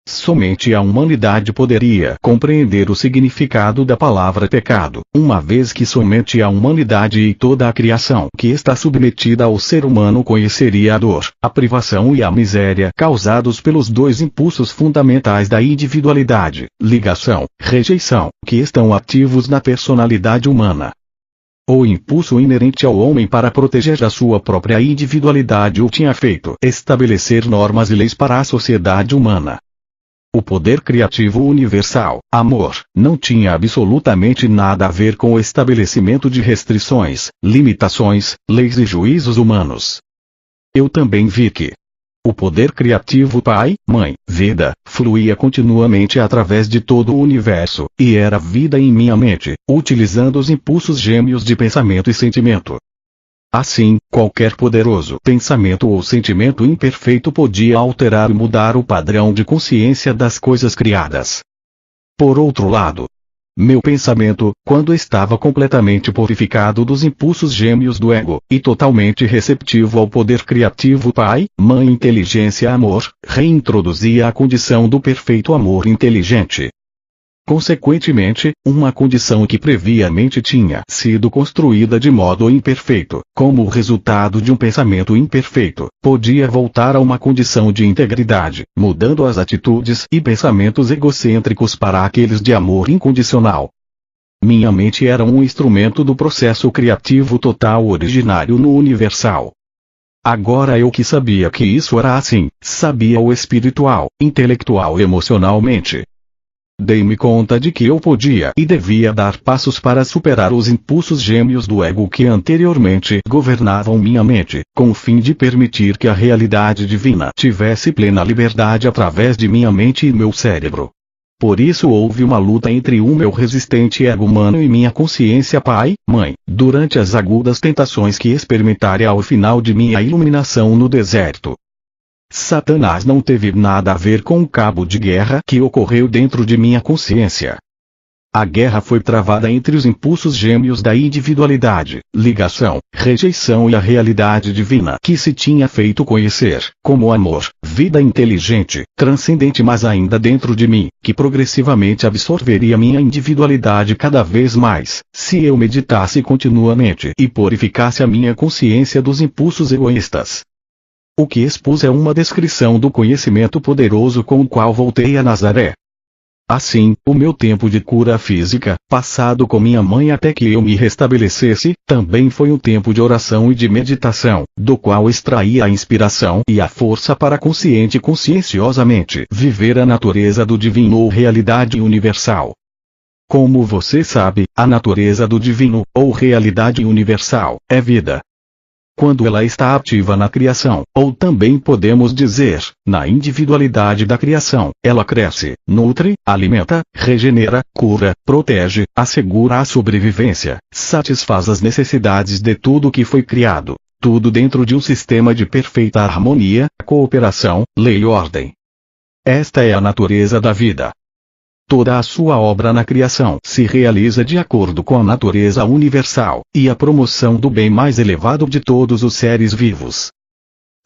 Somente a humanidade poderia compreender o significado da palavra pecado, uma vez que somente a humanidade e toda a criação que está submetida ao ser humano conheceria a dor, a privação e a miséria causados pelos dois impulsos fundamentais da individualidade, ligação, rejeição, que estão ativos na personalidade humana. O impulso inerente ao homem para proteger a sua própria individualidade o tinha feito estabelecer normas e leis para a sociedade humana. O poder criativo universal, amor, não tinha absolutamente nada a ver com o estabelecimento de restrições, limitações, leis e juízos humanos. Eu também vi que o poder criativo Pai, Mãe, Vida, fluía continuamente através de todo o universo, e era vida em minha mente, utilizando os impulsos gêmeos de pensamento e sentimento. Assim, qualquer poderoso pensamento ou sentimento imperfeito podia alterar e mudar o padrão de consciência das coisas criadas. Por outro lado, meu pensamento, quando estava completamente purificado dos impulsos gêmeos do ego, e totalmente receptivo ao poder criativo Pai, Mãe Inteligência Amor, reintroduzia a condição do perfeito amor inteligente. Consequentemente, uma condição que previamente tinha sido construída de modo imperfeito, como o resultado de um pensamento imperfeito, podia voltar a uma condição de integridade, mudando as atitudes e pensamentos egocêntricos para aqueles de amor incondicional. Minha mente era um instrumento do processo criativo total originário no universal. Agora eu que sabia que isso era assim, sabia o espiritual, intelectual e emocionalmente. Dei-me conta de que eu podia e devia dar passos para superar os impulsos gêmeos do ego que anteriormente governavam minha mente, com o fim de permitir que a realidade divina tivesse plena liberdade através de minha mente e meu cérebro. Por isso houve uma luta entre o meu resistente ego humano e minha consciência Pai, Mãe, durante as agudas tentações que experimentara ao final de minha iluminação no deserto. Satanás não teve nada a ver com o cabo de guerra que ocorreu dentro de minha consciência. A guerra foi travada entre os impulsos gêmeos da individualidade, ligação, rejeição e a realidade divina que se tinha feito conhecer, como amor, vida inteligente, transcendente mas ainda dentro de mim, que progressivamente absorveria minha individualidade cada vez mais, se eu meditasse continuamente e purificasse a minha consciência dos impulsos egoístas. O que expus é uma descrição do conhecimento poderoso com o qual voltei a Nazaré. Assim, o meu tempo de cura física, passado com minha mãe até que eu me restabelecesse, também foi um tempo de oração e de meditação, do qual extraí a inspiração e a força para consciente e conscienciosamente viver a natureza do divino ou realidade universal. Como você sabe, a natureza do divino, ou realidade universal, é vida. Quando ela está ativa na criação, ou também podemos dizer, na individualidade da criação, ela cresce, nutre, alimenta, regenera, cura, protege, assegura a sobrevivência, satisfaz as necessidades de tudo que foi criado, tudo dentro de um sistema de perfeita harmonia, cooperação, lei e ordem. Esta é a natureza da vida. Toda a sua obra na criação se realiza de acordo com a natureza universal, e a promoção do bem mais elevado de todos os seres vivos.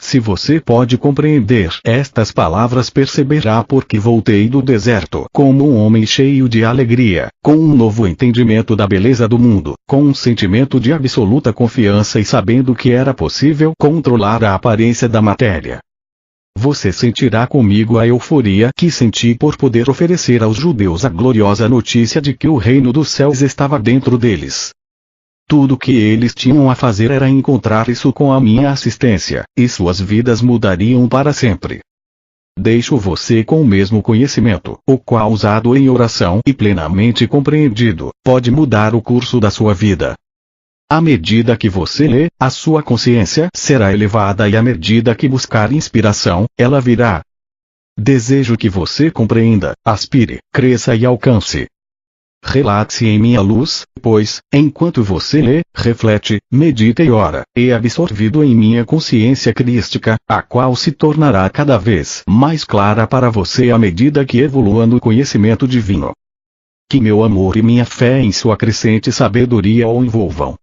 Se você pode compreender estas palavras, perceberá por que voltei do deserto como um homem cheio de alegria, com um novo entendimento da beleza do mundo, com um sentimento de absoluta confiança e sabendo que era possível controlar a aparência da matéria. Você sentirá comigo a euforia que senti por poder oferecer aos judeus a gloriosa notícia de que o reino dos céus estava dentro deles. Tudo que eles tinham a fazer era encontrar isso com a minha assistência, e suas vidas mudariam para sempre. Deixo você com o mesmo conhecimento, o qual usado em oração e plenamente compreendido, pode mudar o curso da sua vida. À medida que você lê, a sua consciência será elevada e à medida que buscar inspiração, ela virá. Desejo que você compreenda, aspire, cresça e alcance. Relate-se em minha luz, pois, enquanto você lê, reflete, medita e ora, é absorvido em minha consciência crística, a qual se tornará cada vez mais clara para você à medida que evolua no conhecimento divino. Que meu amor e minha fé em sua crescente sabedoria o envolvam.